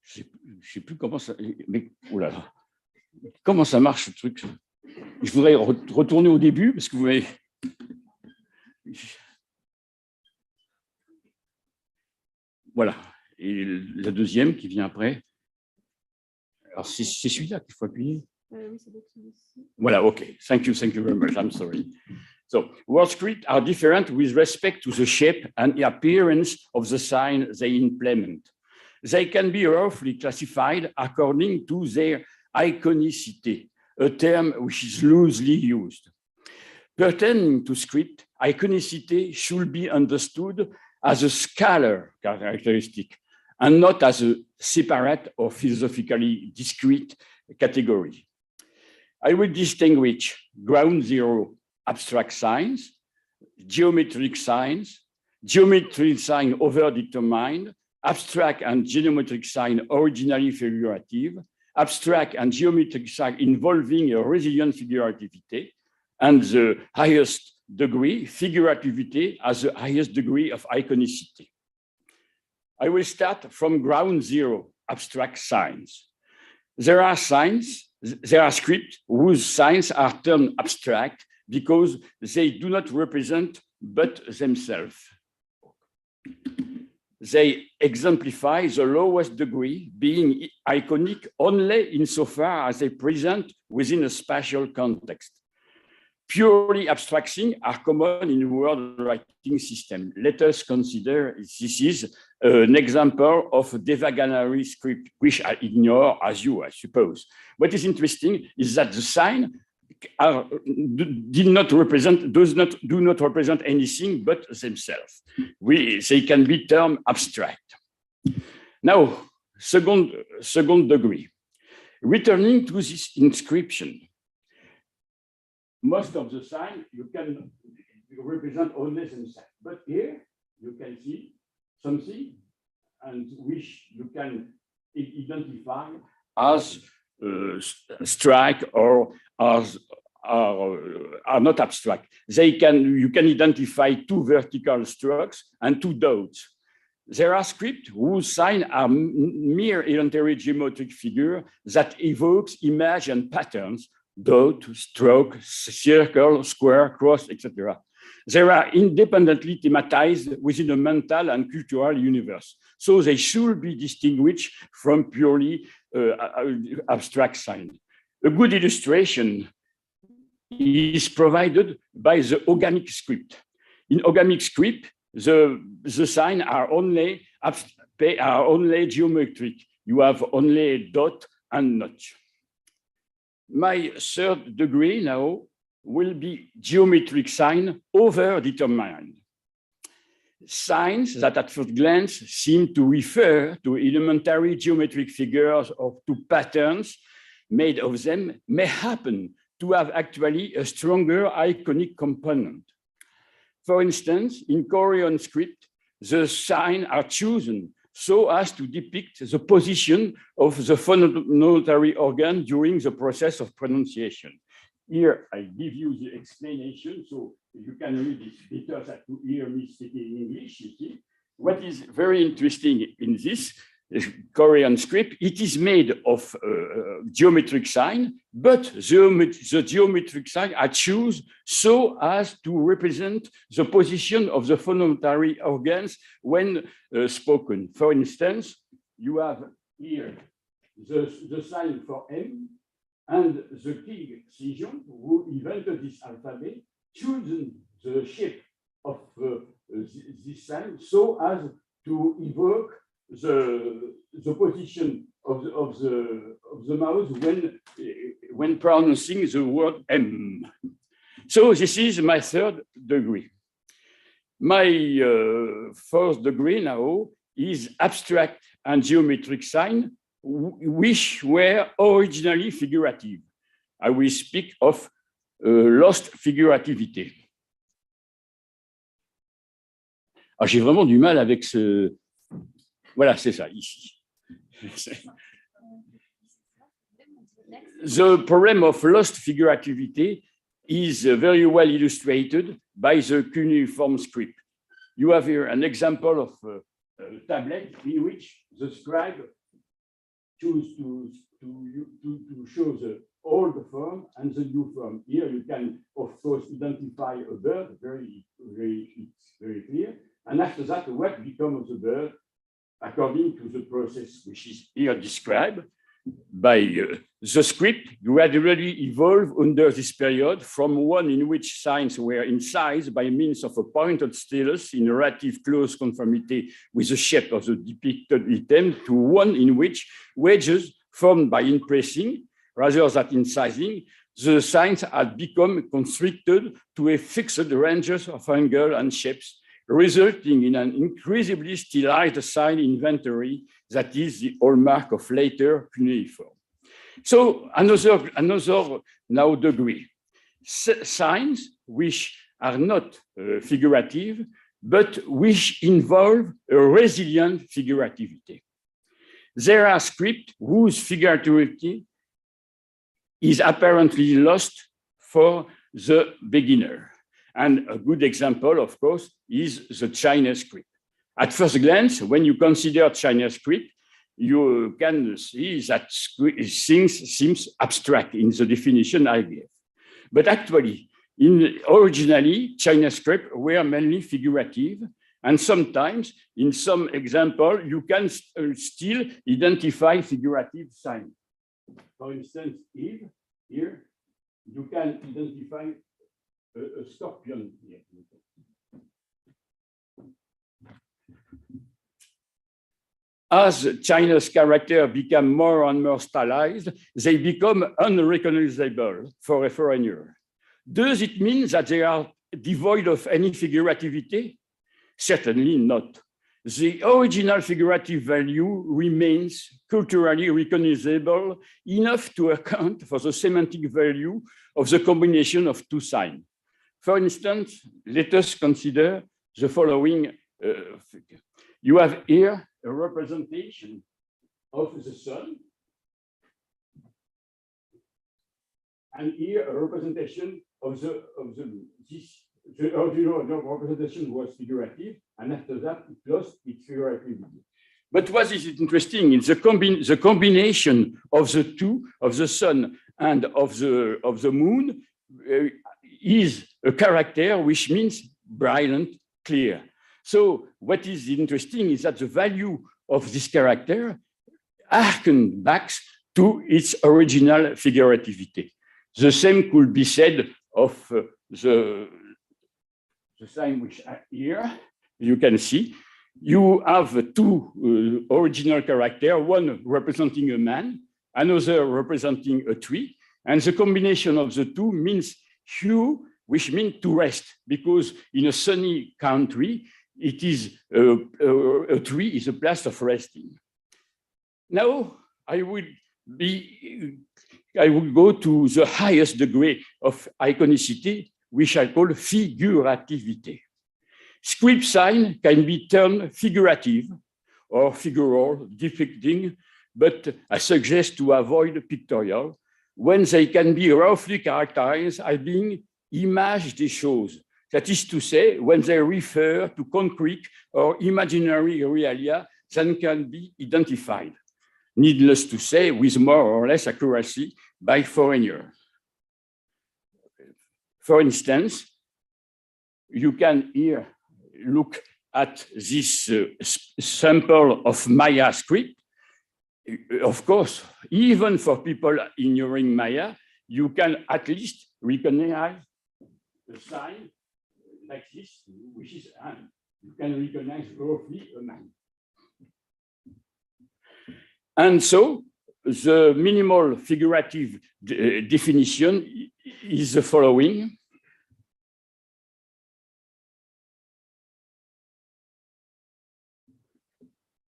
Je ne sais plus comment ça... Mais, oh là là, comment ça marche ce truc? Je voudrais retourner au début parce que vous m'avez... Voilà. Et la deuxième qui vient après. Alors, c'est celui-là qu'il faut appuyer. Oui, c'est celui-ci. Voilà, OK. Thank you very much. I'm sorry. So, word scripts are different with respect to the shape and the appearance of the sign they implement. They can be roughly classified according to their iconicity, a term which is loosely used. Pertaining to script, iconicity should be understood as a scalar characteristic and not as a separate or philosophically discrete category. I will distinguish ground zero abstract signs, geometric signs, geometric sign overdetermined, abstract and geometric sign originally figurative, abstract and geometric sign involving a resilient figurativity, and the highest degree, figurativity as the highest degree of iconicity. I will start from ground zero, abstract signs. There are scripts whose signs are termed abstract because they do not represent but themselves. They exemplify the lowest degree, being iconic only insofar as they present within a spatial context. Purely abstract things are common in word writing system. Let us consider this is an example of a devaganary script, which I ignore as you, I suppose. What is interesting is that the sign do not represent anything but themselves. They can be termed abstract. Now, second degree. Returning to this inscription, most of the sign you can represent only the sign. But here you can see something and which you can identify as strike or as are not abstract. You can identify two vertical strokes and two dots. There are scripts whose signs are mere elementary geometric figure that evokes image and patterns, dot, stroke, circle, square, cross, etc. They are independently thematized within a mental and cultural universe. So they should be distinguished from purely abstract signs. A good illustration is provided by the organic script. In organic script, the signs are only geometric. You have only a dot and notch. My third degree now will be geometric sign over-determined. Signs that at first glance seem to refer to elementary geometric figures or to patterns made of them may happen to have actually a stronger iconic component. For instance, in Korean script, the signs are chosen so as to depict the position of the phonatory organ during the process of pronunciation. Here, I give you the explanation, so you can read it better than to hear me speaking English, you see. What is very interesting in this Korean script, it is made of geometric sign, but the geometric sign are chosen so as to represent the position of the phonatory organs when spoken. For instance, you have here the sign for M, and the King Sejong, who invented this alphabet, chosen the shape of this sign so as to evoke the position of the mouth when pronouncing the word M. So this is my third degree. My fourth degree now is abstract and geometric sign, which were originally figurative. I will speak of lost figurativité. Ah, j'ai vraiment du mal avec ce... Voilà, c'est ça, ici. The problem of lost figurativity is very well illustrated by the cuneiform script. You have here an example of a tablet in which the scribe choose to show the old form and the new form. Here you can, of course, identify a bird, very clear. And after that, what becomes of the bird according to the process which is here described by the script gradually evolved under this period from one in which signs were incised by means of a pointed stylus in relative close conformity with the shape of the depicted item to one in which wedges formed by impressing rather than incising, the signs had become constricted to a fixed ranges of angle and shapes, resulting in an increasingly stylized sign inventory that is the hallmark of later cuneiform. So another now degree, signs which are not figurative, but which involve a resilient figurativity. There are scripts whose figurativity is apparently lost for the beginner. And a good example, of course, is the Chinese script. At first glance, when you consider Chinese script, you can see that things seems abstract in the definition I gave. But actually, originally, Chinese scripts were mainly figurative, and sometimes, in some example, you can still identify figurative signs. For instance, here, you can identify a scorpion here. As Chinese characters become more and more stylized, they become unrecognizable for a foreigner. Does it mean that they are devoid of any figurativity? Certainly not. the original figurative value remains culturally recognizable enough to account for the semantic value of the combination of two signs. For instance, let us consider the following figure. You have here a representation of the sun, and here a representation of the moon. The original representation was figurative, and after that it lost its figurativity. But what is interesting is the combination of the two, of the sun and of the moon, is a character which means brilliant, clear. So what is interesting is that the value of this character harkens back to its original figurativity. The same could be said of the sign which are here. You can see you have two original characters, one representing a man, another representing a tree, and the combination of the two means hue, which means to rest, because in a sunny country, it is a tree is a place of resting. Now I will go to the highest degree of iconicity, which I call figurativity. Script sign can be termed figurative or figural, depicting, but I suggest to avoid pictorial, when they can be roughly characterized as being image des choses. That is to say, when they refer to concrete or imaginary realia that can be identified, needless to say, with more or less accuracy by foreigners. For instance, you can here look at this sample of Maya script. Of course, even for people ignoring Maya, you can at least recognize a sign like this, which is an. You can recognize roughly a man. And so the minimal figurative definition is the following.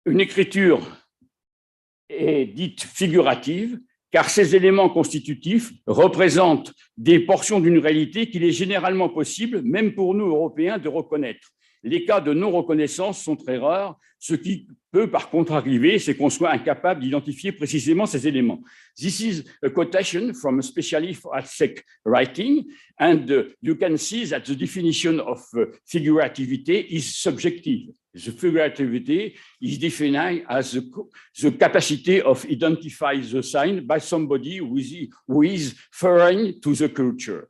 Une écriture est dite figurative car ces éléments constitutifs représentent des portions d'une réalité qu'il est généralement possible, même pour nous Européens, de reconnaître. Les cas de non-reconnaissance sont très rares. Ce qui peut par contre arriver, c'est qu'on soit incapable d'identifier précisément ces éléments. This is a quotation from a specialist for ASEC writing, and you can see that the definition of figurativity is subjective. The figurativity is defined as the capacity of identifying the sign by somebody who is foreign to the culture.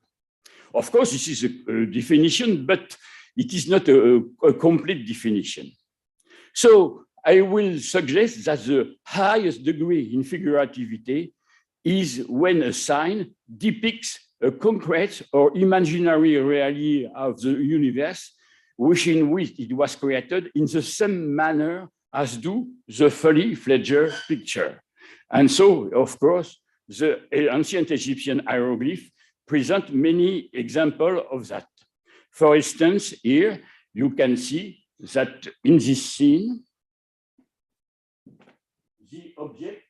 Of course, this is a definition, but it is not a complete definition. So I will suggest that the highest degree in figurativity is when a sign depicts a concrete or imaginary reality of the universe, in which it was created in the same manner as do the fully fledged picture. And so, of course, the ancient Egyptian hieroglyphs present many examples of that. For instance, here you can see that in this scene, the object,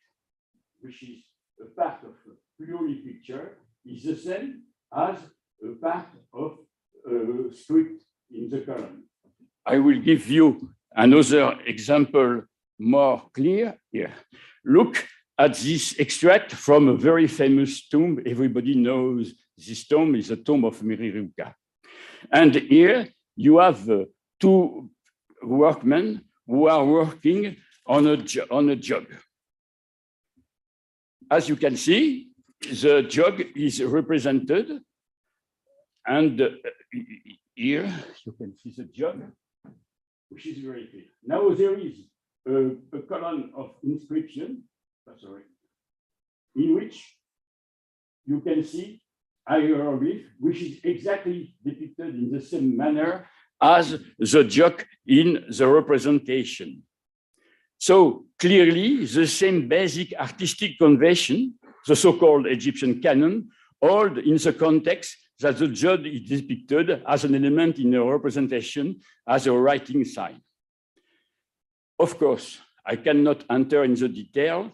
which is a part of a purely picture, is the same as a part of a script in the column. I will give you another example more clear here. Look at this extract from a very famous tomb. Everybody knows this tomb is the tomb of Meriruka. And here you have two workmen who are working on a jug. As you can see, the jug is represented, and here you can see the jug, which is very clear. Now there is a column of inscription, in which you can see hieroglyph, which is exactly depicted in the same manner as the jug in the representation. So clearly, the same basic artistic convention, the so-called Egyptian canon, hold in the context that the jug is depicted as an element in a representation as a writing sign. Of course, I cannot enter in the detail.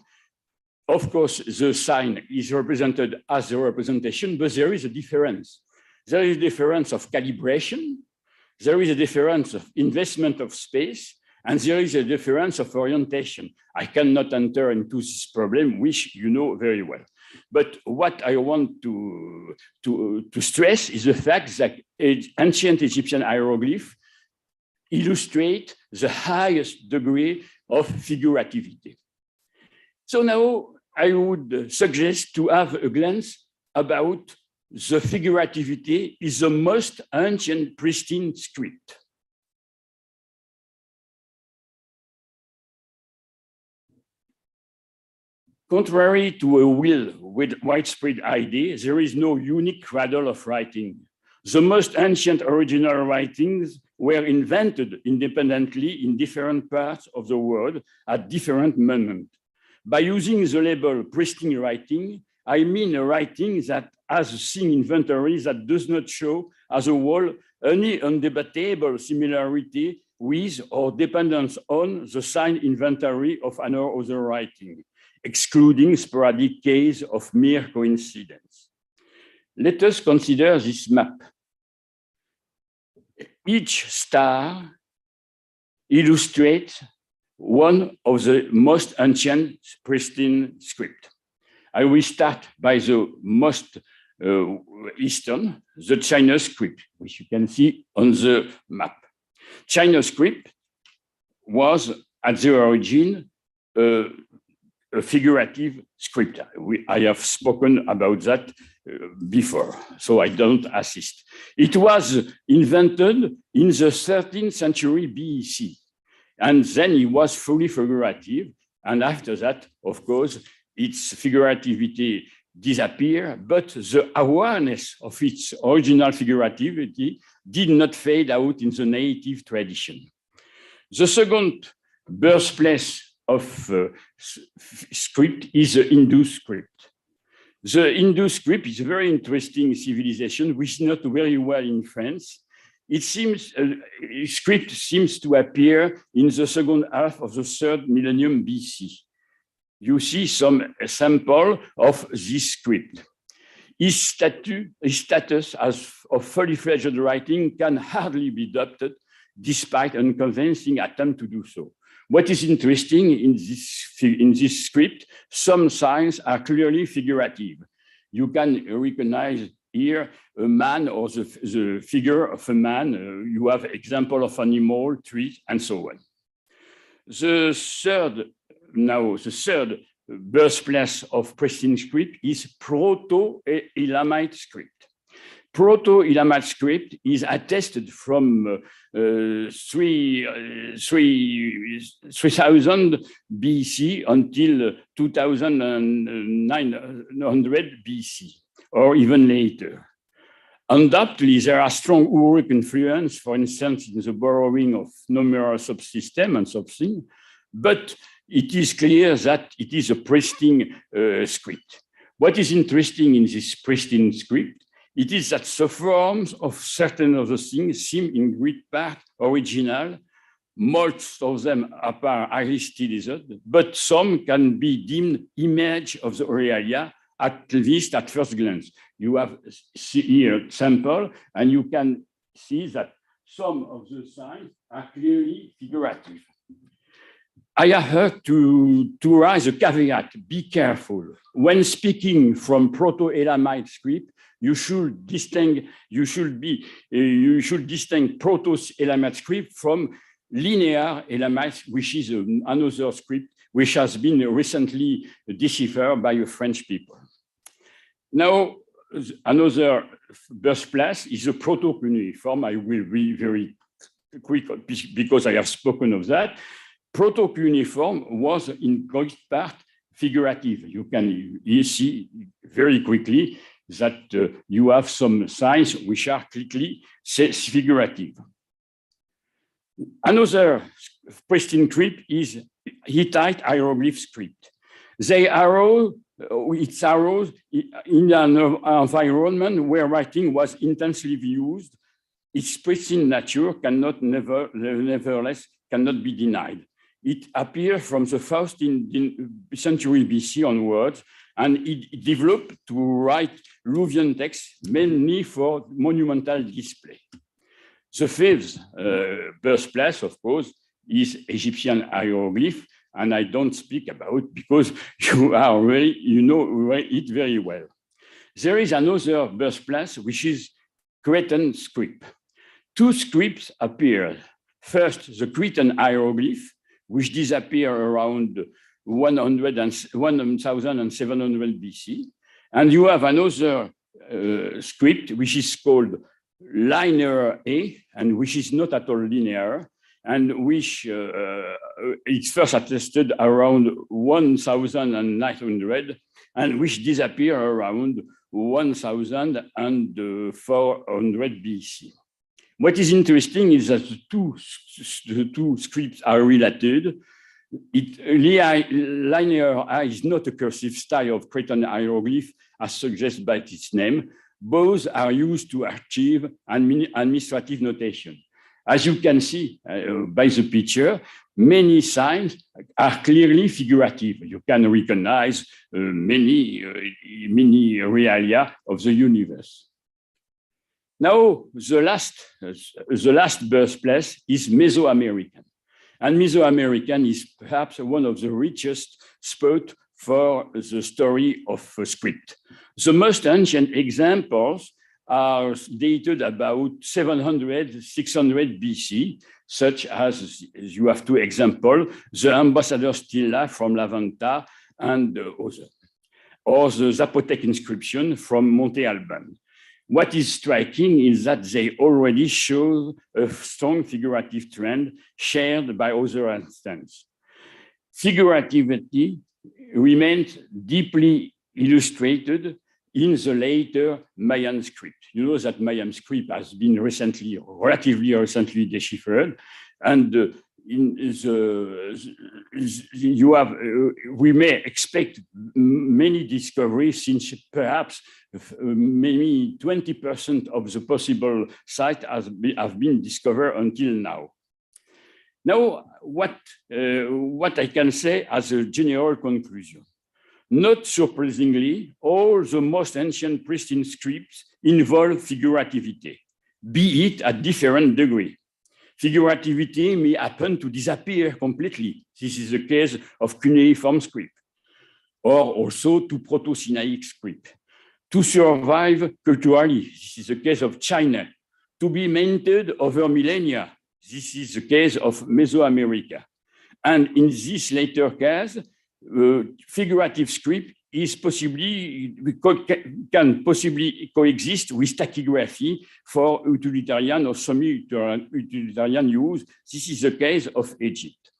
Of course, the sign is represented as a representation, but there is a difference. There is a difference of calibration, there is a difference of investment of space, and there is a difference of orientation. I cannot enter into this problem, which you know very well. But what I want to stress is the fact that ancient Egyptian hieroglyphs illustrate the highest degree of figurativity. So now I would suggest to have a glance about the figurativity is the most ancient pristine script. Contrary to a will with widespread idea, there is no unique cradle of writing. The most ancient original writings were invented independently in different parts of the world at different moments. By using the label pristine writing, I mean a writing that has a thing inventory that does not show as a whole any undebatable similarity with or dependence on the sign inventory of another writing, excluding sporadic case of mere coincidence. Let us consider this map. Each star illustrates one of the most ancient pristine script. I will start by the most eastern, the China script, which you can see on the map. China script was at the origin a figurative script. I have spoken about that before, so I don't assist. It was invented in the 13th century BC, and then it was fully figurative. And after that, of course, its figurativity disappeared, but the awareness of its original figurativity did not fade out in the native tradition. The second birthplace of script is the Hindu script. The Hindu script is a very interesting civilization, which is not very well in France. It seems script seems to appear in the second half of the 3rd millennium BC. You see some sample of this script. His status as of fully fledged writing can hardly be doubted, despite an unconvincing attempt to do so. What is interesting in this script, some signs are clearly figurative. You can recognize here a man or the figure of a man. You have example of animal, tree, and so on. The third birthplace of pristine script is Proto-Elamite script. Proto-Elamite script is attested from 3000 BC until 2900 BC, or even later. Undoubtedly, there are strong Uruk influence, for instance, in the borrowing of numerous subsystems and something, but it is clear that it is a pristine script. What is interesting in this pristine script, it is that the forms of certain of the things seem in great part original. Most of them are highly stylized, but some can be deemed image of the realia, at least at first glance. You have here a sample, and you can see that some of the signs are clearly figurative. I have heard to raise a caveat, be careful. When speaking from Proto-Elamite script, you should distinguish Proto-Elamite script from linear Elamite, which is another script which has been recently deciphered by French people. Now, another birthplace is the proto-cuneiform. I will be very quick because I have spoken of that. Proto-cuneiform was in great part figurative. You can see very quickly that you have some signs which are clearly figurative. Another pristine script is Hittite hieroglyph script. They arose in an environment where writing was intensively used. Its pristine nature nevertheless cannot be denied. it appeared from the first century BC onwards, and it developed to write Luwian text mainly for monumental display. The fifth birthplace, of course, is Egyptian hieroglyph, and I don't speak about because you know it very well. There is another birthplace, which is Cretan script. Two scripts appeared. First, the Cretan hieroglyph, which disappeared around 1700 BC. And you have another script, which is called linear A, and which is not at all linear, and which it's first attested around 1900, and which disappeared around 1400 BC. What is interesting is that the two scripts are related. Linear A is not a cursive style of Cretan hieroglyph, as suggested by its name. Both are used to achieve administrative notation. As you can see by the picture, many signs are clearly figurative. You can recognize many realia of the universe. Now, the last birthplace is Mesoamerican. And Mesoamerican is perhaps one of the richest spots for the story of script. The most ancient examples are dated about 700, 600 BC, such as you have two examples, the ambassador stela from Lavanta and others, or the Zapotec inscription from Monte Alban. What is striking is that they already show a strong figurative trend shared by other instances. Figurativity remains deeply illustrated in the later Mayan script. You know that Mayan script has been relatively recently deciphered, and we may expect many discoveries, since perhaps maybe 20% of the possible sites have been discovered until now. Now, what I can say as a general conclusion. Not surprisingly, all the most ancient pristine scripts involve figurativity, be it at different degree. Figurativity may happen to disappear completely. This is the case of cuneiform script, or also to Proto-Sinaitic script. To survive culturally, this is the case of China. To be maintained over millennia, this is the case of Mesoamerica. And in this later case, figurative script can possibly coexist with tachygraphy for utilitarian or semi-utilitarian use. This is the case of Egypt.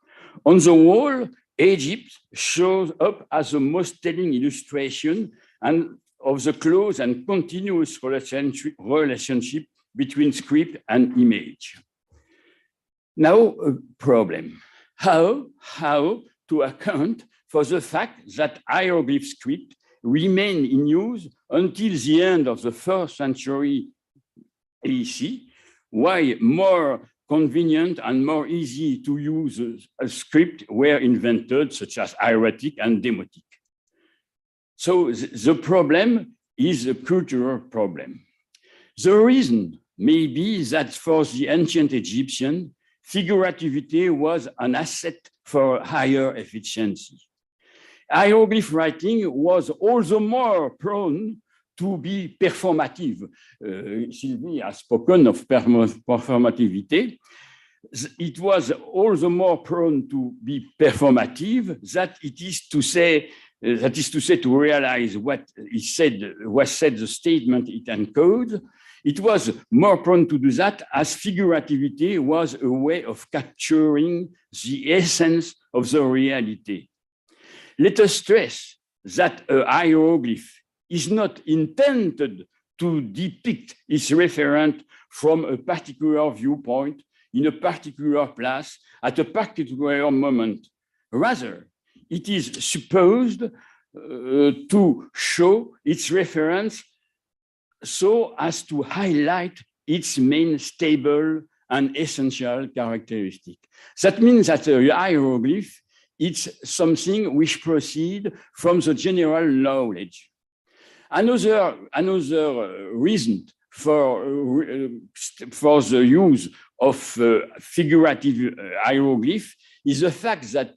On the whole, Egypt shows up as the most telling illustration and of the close and continuous relationship between script and image. Now, a problem. How to account for the fact that hieroglyph script remained in use until the end of the 1st century AEC, while more convenient and more easy to use a script were invented, such as hieratic and demotic. So the problem is a cultural problem. The reason may be that for the ancient Egyptian, figurativity was an asset for higher efficiency. Hieroglyph writing was also more prone to be performative. Sylvie has spoken of performativity. It was also more prone to be performative, that is to say, to realize what is said, the statement it encodes. It was more prone to do that, as figurativity was a way of capturing the essence of the reality. Let us stress that a hieroglyph is not intended to depict its referent from a particular viewpoint, in a particular place, at a particular moment. Rather, it is supposed to show its reference so as to highlight its main stable and essential characteristic. That means that a hieroglyph, it's something which proceeds from the general knowledge. Another reason for the use of figurative hieroglyph is the fact that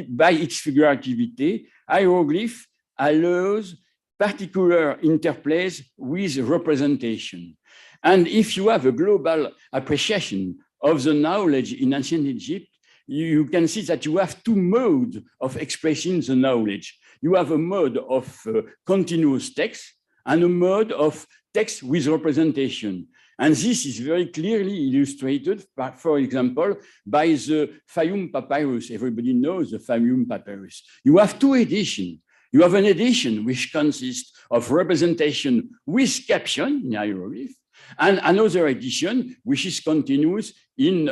by its figurativity, hieroglyph allows particular interplays with representation. And if you have a global appreciation of the knowledge in ancient Egypt, you can see that you have two modes of expressing the knowledge. You have a mode of continuous text and a mode of text with representation. And this is very clearly illustrated, for example, by the Fayum papyrus. Everybody knows the Fayum papyrus. You have two editions. You have an edition which consists of representation with caption in hieroglyph, and another edition which is continuous in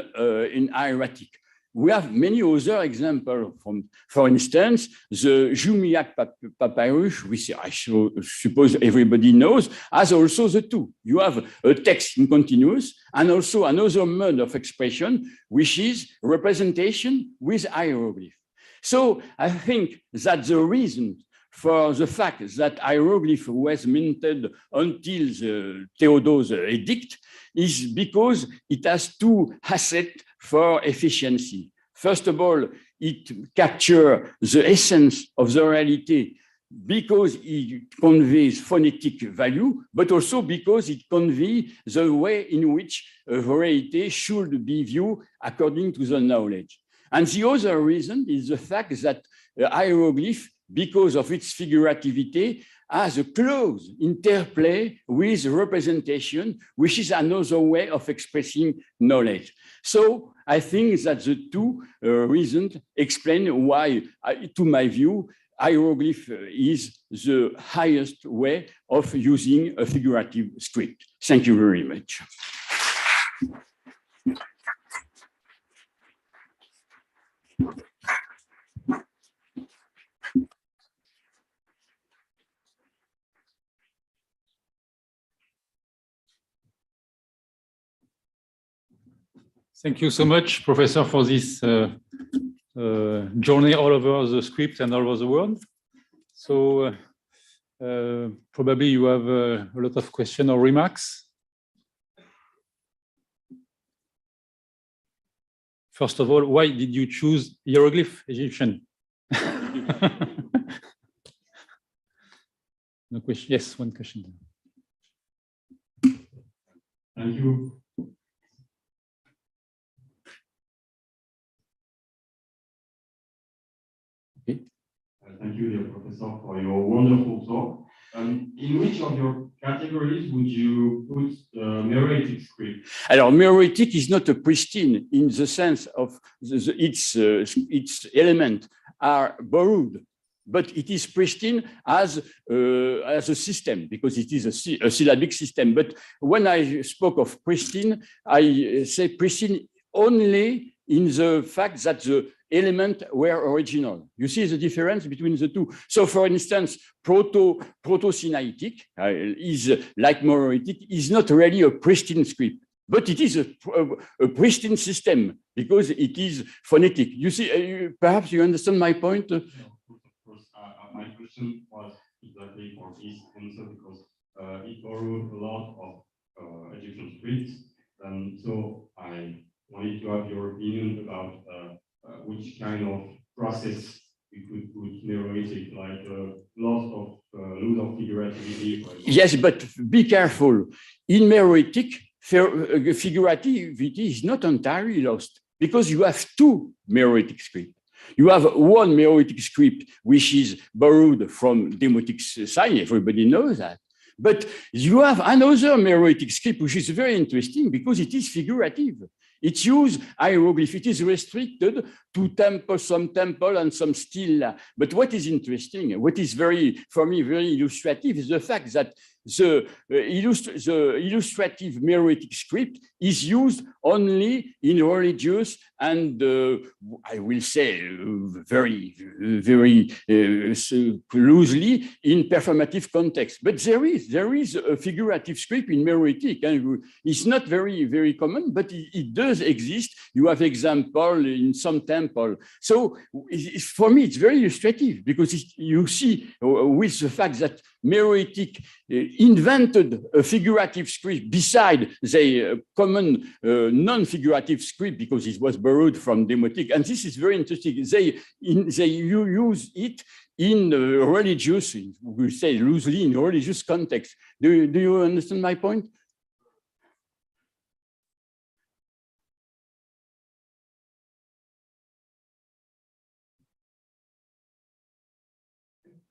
hieratic. We have many other examples from, for instance, the Jumiak papyrus, which I suppose everybody knows, has also the two. You have a text in continuous and also another mode of expression, which is representation with hieroglyph. So I think that the reason for the fact that hieroglyph was minted until the Theodose edict is because it has two assets for efficiency. First of all, it captures the essence of the reality because it conveys phonetic value, but also because it conveys the way in which a reality should be viewed according to the knowledge. And the other reason is the fact that hieroglyph, because of its figurativity, has a close interplay with representation, which is another way of expressing knowledge. So I think that the two reasons explain why, to my view, hieroglyph is the highest way of using a figurative script. Thank you very much. Thank you so much, Professor, for this journey all over the script and all over the world. So probably you have a lot of questions or remarks. First of all, why did you choose hieroglyph Egyptian? No question. Yes, one question. Thank you. Thank you, dear Professor, for your wonderful talk. In which of your categories would you put the meroitic script? Alors, meroitic is not a pristine in the sense of its elements are borrowed, but it is pristine as a system because it is a syllabic system. But when I spoke of pristine, I say pristine only in the fact that the elements were original. You see the difference between the two. So, for instance, Proto-Sinaitic is like Meroitic, is not really a pristine script, but it is a pristine system because it is phonetic. You see, perhaps you understand my point? No, of course. My question was exactly for this answer because it borrowed a lot of Egyptian scripts. So I wanted to have your opinion about which kind of process you could put meroitic, like loss of figurativity. Yes, but be careful. In meroitic, figurativity is not entirely lost because you have two meroitic scripts. You have one meroitic script which is borrowed from demotic sign. Everybody knows that. But you have another meroitic script which is very interesting because it is figurative. It uses hieroglyph. It is restricted to temple, some temple and some stela. But what is interesting, what is for me very illustrative is the fact that the illustrative meroitic script is used only in religious and I will say very loosely in performative context. But there is a figurative script in meroitic, and it's not very common, but it does exist. You have example in some temple. So for me, it's very illustrative because you see with the fact that meroitic invented a figurative script beside the common non-figurative script because it was borrowed from demotic, and this is very interesting. They use it in religious, we say loosely, in religious context. Do you understand my point?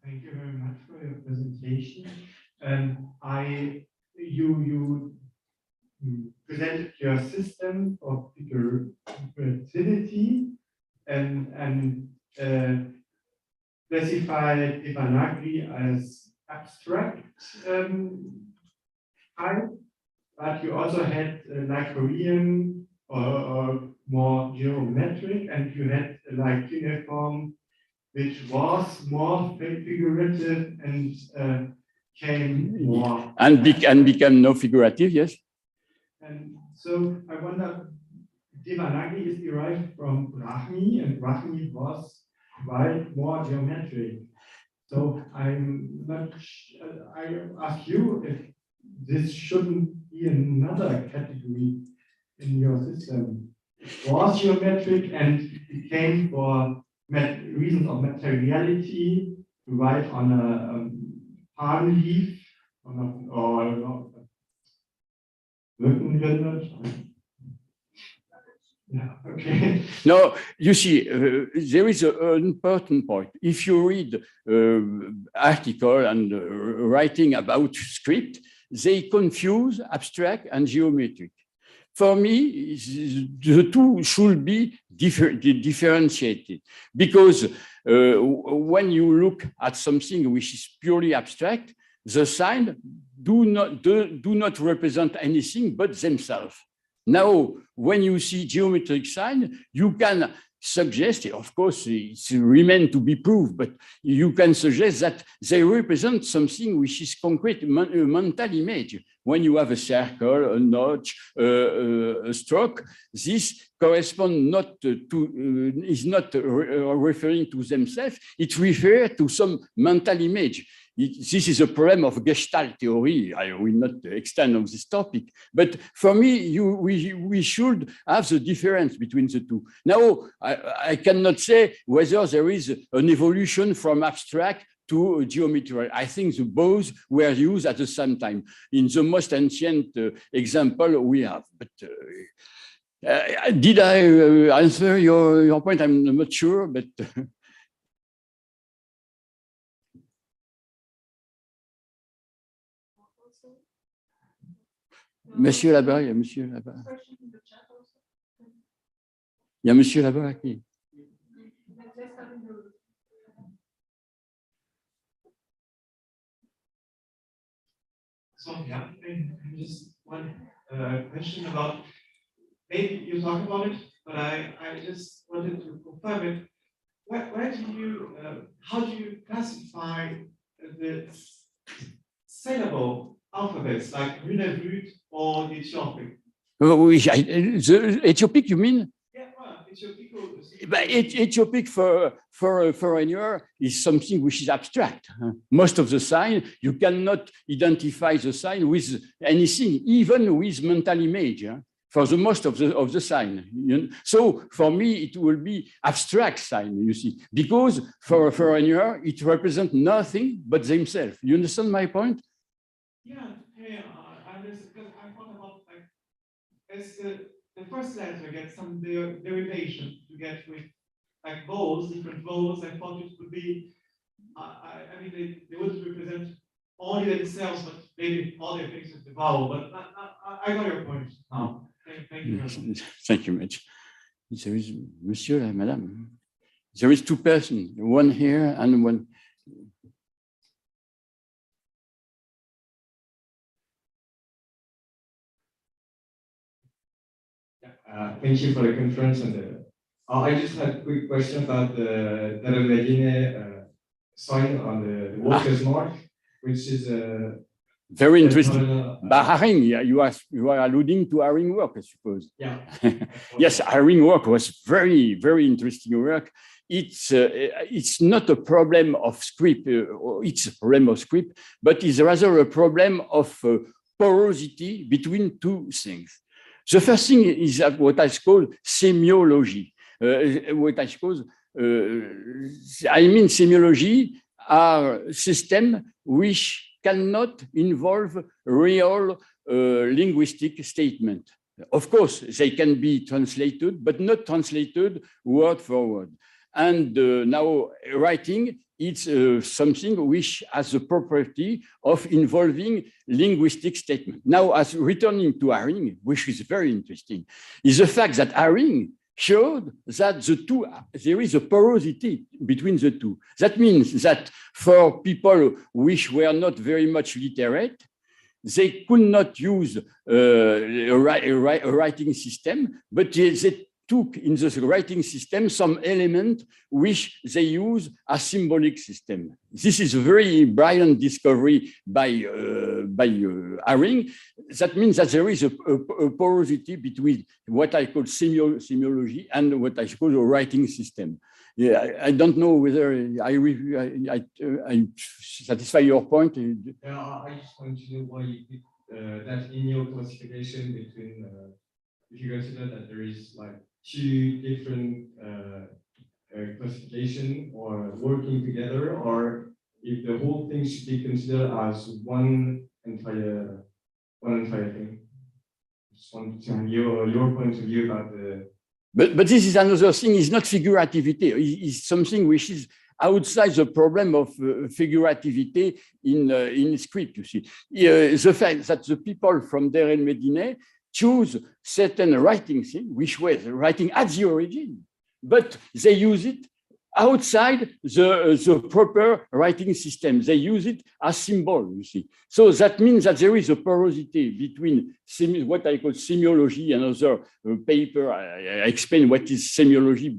Thank you very much for your presentation. You presented your system of figurativity and classified Devanagari as abstract type, but you also had like Korean or more geometric, and you had like uniform, which was more figurative and came more and became no figurative, yes. And so I wonder, Devanagari is derived from Brahmi, and Brahmi was quite more geometric. So I'm not. I ask you if this shouldn't be another category in your system. It was geometric and it came for reasons of materiality to write on a palm leaf or yeah, okay. No, you see, there is an important point. If you read article and writing about script, they confuse abstract and geometric. For me, the two should be differentiated because when you look at something which is purely abstract, the signs do not represent anything but themselves. Now, when you see geometric sign, you can suggest, of course, it remains to be proved, but you can suggest that they represent something which is concrete, a mental image. When you have a circle, a notch, a stroke, this corresponds not to, is not referring to themselves, it refers to some mental image. This is a problem of Gestalt theory. I will not extend on this topic, but for me, we should have the difference between the two. Now, I cannot say whether there is an evolution from abstract to geometry. I think the both were used at the same time in the most ancient example we have. But did I answer your point? I'm not sure, but. Monsieur là-bas, il y a monsieur là-bas. Il y a monsieur là-bas qui. So yeah, just one question about, maybe you talk about it, but I just wanted to confirm it. Where do you, how do you classify the syllable alphabets like Nunavut or Ethiopic? The Ethiopic, you mean? Yeah, well, Ethiopic. But Ethiopic for a foreigner is something which is abstract. Most of the sign, you cannot identify the sign with anything, even with mental image. For the most of the sign. So for me, it will be abstract sign, you see, because for a foreigner, it represents nothing but themselves. You understand my point? Yeah, I understand, because I thought about like, as the first letter gets some derivation to get with like vowels, different vowels. I thought it would be, I mean, they would represent only themselves, but maybe all their things with the vowel. But I got your point now. Thank you very much. Thank you much. There is monsieur and madame. There is two persons, one here and one. Thank you for the conference. And I just had a quick question about the Darul sign on the workers' mark, which is very interesting. But Haring, you are alluding to Haring work, I suppose. Yeah. Yes, Haring work was very, very interesting work. It's not a problem of script, it's a problem of script, but it's rather a problem of porosity between two things. The first thing is what I call semiology. Semiology are systems which cannot involve real linguistic statement. Of course, they can be translated, but not translated word for word. And now writing, it's something which has the property of involving linguistic statement. Now, as returning to Haring, which is very interesting, is the fact that Haring showed that there is a porosity between the two. That means that for people which were not very much literate, they could not use a writing system, but they took in the writing system some element which they use as symbolic system. This is a very brilliant discovery by Haring. That means that there is a porosity between what I call semiology and what I call a writing system. Yeah, I don't know whether I satisfy your point. Yeah, I just want to know why you did that in your classification between, if you consider that there is like two different classification or working together, or if the whole thing should be considered as one entire thing. Just want to know your point of view about the. But this is another thing. It's not figurativity. It's something which is outside the problem of figurativity in script. You see, the fact that the people from Der El Medine choose certain writing thing, which was writing at the origin, but they use it outside the proper writing system. They use it as symbol, you see. So that means that there is a porosity between what I call semiology and other paper. I explain what is semiology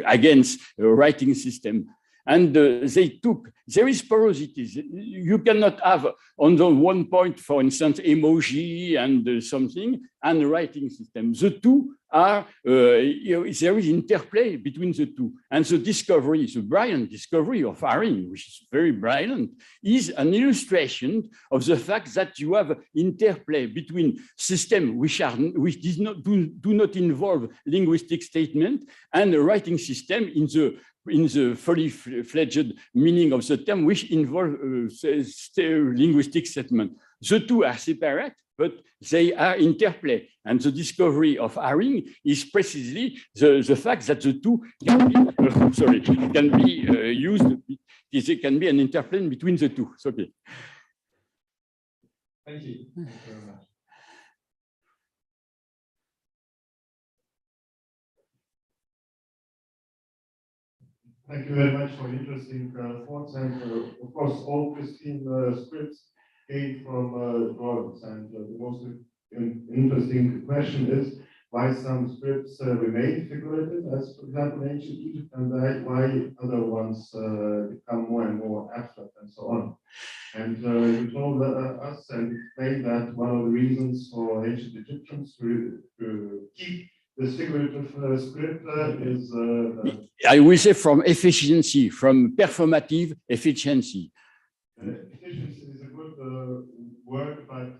against writing system. And there is porosity. You cannot have on the one point, for instance, emoji and something, and writing system. The two are, there is interplay between the two. And the discovery, the brilliant discovery of Haring, which is very brilliant, is an illustration of the fact that you have interplay between systems which do not involve linguistic statement and a writing system in the fully fledged meaning of the term, which involve linguistic statement. The two are separate, but they are interplay. And the discovery of Haring is precisely the fact that the two can be used. There can be an interplay between the two. It's okay. Thank you. Thank you very much. Thank you very much for interesting thoughts. And of course, all Christine scripts came from drawings. And the most interesting question is why some scripts remain figurative, as for example, ancient Egypt, and why other ones become more and more abstract and so on. And you told us and explained that one of the reasons for ancient Egyptians to keep this figurative script is I will say from efficiency, from performative efficiency. Efficiency is a good word, but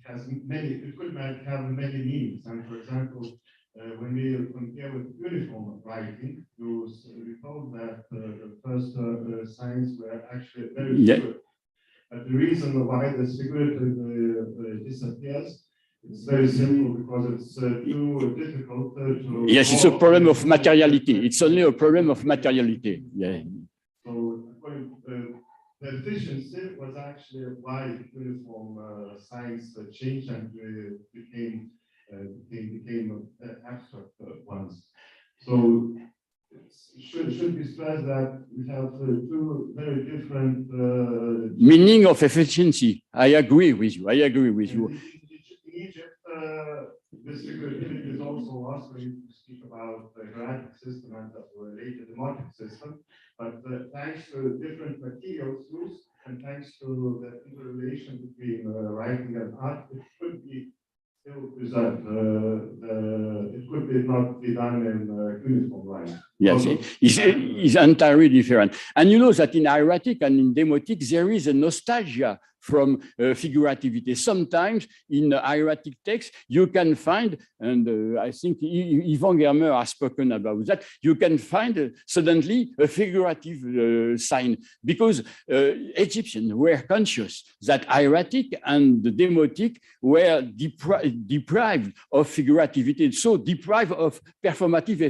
it could have many meanings. And for example, when we compare with uniform writing, we told that the first signs were actually very figurative. But the reason why this figurative disappears, it's very simple, because it's too difficult to. Yes, it's a problem of materiality. It's only a problem of materiality. Yeah. So the efficiency was actually why uniform signs changed and became abstract ones. So it should be stressed that we have two very different meaning of efficiency. I agree with you. In Egypt, this figurativity is also us when you speak about the hierarchic system and the related demotic system. But thanks to different materials used and thanks to the interrelation between writing and art, it could be still present. It could be not be done in uniform line. Yes, it's entirely different. And you know that in hieratic and in demotic, there is a nostalgia from figurativity. Sometimes in hieratic text, you can find, and I think Yvan Germer has spoken about that, you can find suddenly a figurative sign because Egyptians were conscious that hieratic and the demotic were deprived of figurativity, so deprived of performative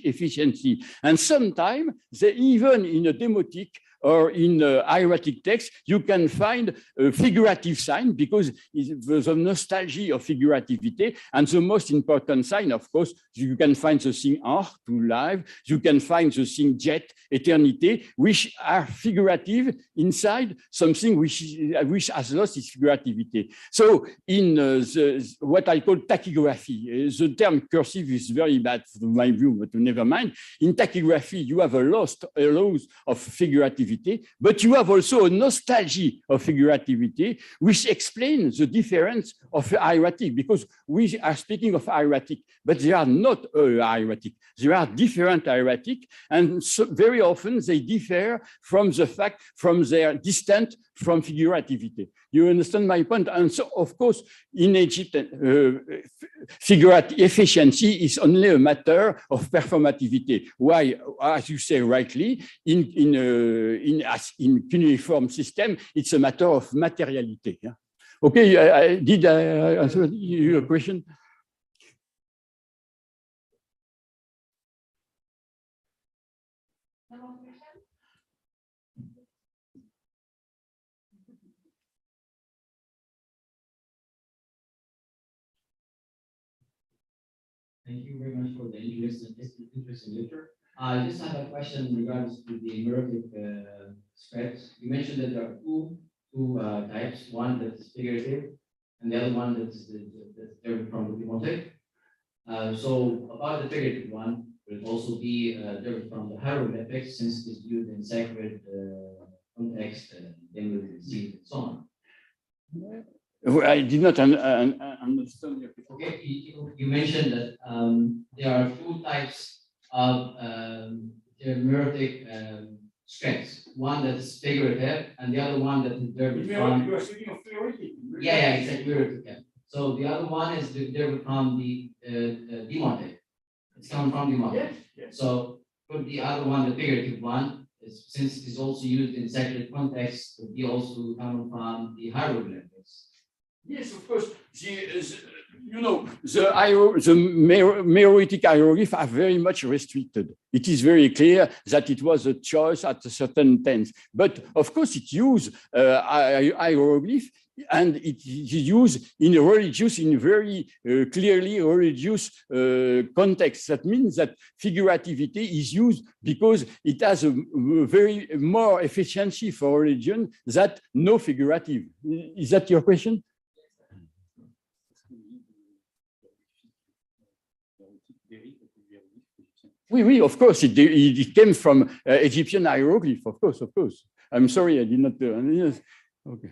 efficiency. And sometimes, even in a demotic or in hieratic text, you can find a figurative sign because there's a nostalgia of figurativity. And the most important sign, of course, you can find the thing art, to life, you can find the thing jet, eternity, which are figurative inside something which has lost its figurativity. So in what I call tachygraphy, the term cursive is very bad from my view, but never mind. In tachygraphy, you have a loss of figurativity, but you have also a nostalgia of figurativity, which explains the difference of hieratic, because we are speaking of hieratic, but they are not hieratic. There are different hieratic, and so very often they differ from their distance from figurativity. You understand my point? And so, of course, in Egypt, figurative efficiency is only a matter of performativity. Why, as you say rightly, in cuneiform system, it's a matter of materiality. Yeah? Okay, did I answer your question? Thank you very much for the interesting lecture. I just have a question in regards to the meroitic scripts. You mentioned that there are two types, one that's figurative and the other one that's derived from the demotic. So about the figurative one, will it also be derived from the hieroglyphics since it's used in sacred context, then we will see it and so on. I did not understand your question. Okay, you mentioned that there are two types of meroitic scripts. One that's figurative, and the other one that is derived from. You are speaking of figurative. Yeah, exactly. Meroitic. So the other one is derived from the demotic. It's coming from demotic. Yes. So could the other one, the figurative one, since it's also used in sacred context, could be also coming from the hieroglyphics. Yes, of course. You know, the meroitic hieroglyphs are very much restricted. It is very clear that it was a choice at a certain tense. But of course, it used hieroglyph, and it is used in a religious, in very clearly religious context. That means that figurativity is used because it has a very more efficiency for religion than no figurative. Is that your question? Oui, of course, it came from Egyptian hieroglyph, of course. I'm sorry, I did not. Okay.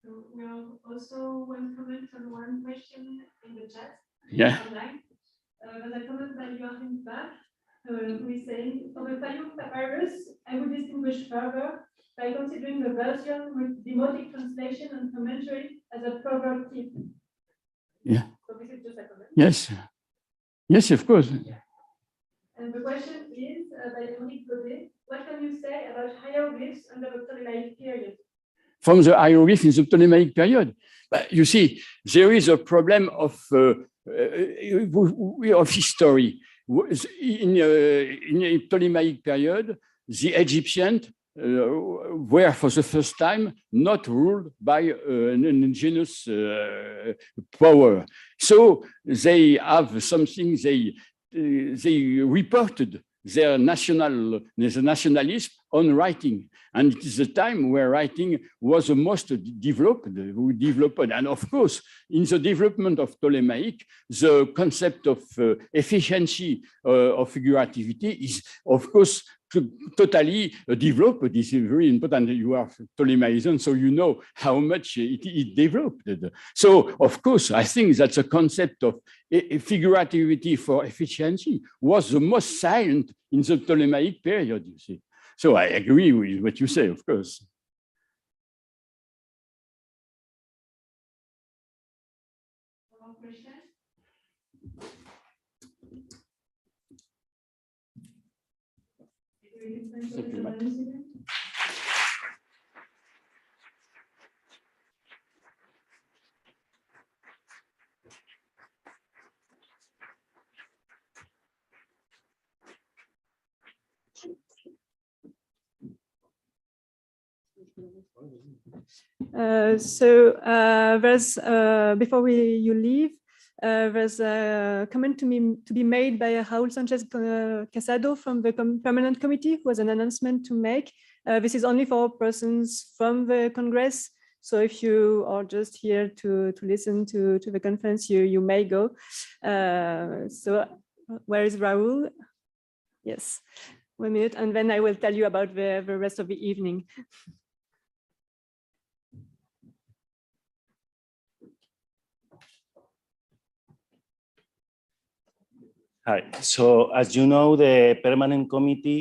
So we have also one comment on one question in the chat. Yeah. Online. There's a comment by Joachim Bach, who is saying, for the Fayum papyrus, I would distinguish further by considering the version with demotic translation and commentary as a proverb tip. Yeah. So this is just a comment. Yes, of course. And the question is by Henri Godet, what can you say about hieroglyphs under the Ptolemaic period? From the hieroglyph in the Ptolemaic period, but you see, there is a problem of history. In the Ptolemaic period, the Egyptians were for the first time not ruled by an indigenous power. So they have something they reported their nationalism on writing. And it is a time where writing was the most developed. And of course, in the development of Ptolemaic, the concept of efficiency of figurativity is, of course, totally developed. This is very important. You are Ptolemaic, so you know how much it developed. So, of course, I think that the concept of figurativity for efficiency was the most silent in the Ptolemaic period, you see. So I agree with what you say, of course. Thank you, Matt. There's before you leave, there's a comment to be made by Raúl Sánchez Casado from the permanent committee, who has an announcement to make. This is only for persons from the Congress. So if you are just here to listen to the conference, you may go. So where is Raúl? Yes, 1 minute, and then I will tell you about the rest of the evening. Hi. So as you know, the permanent committee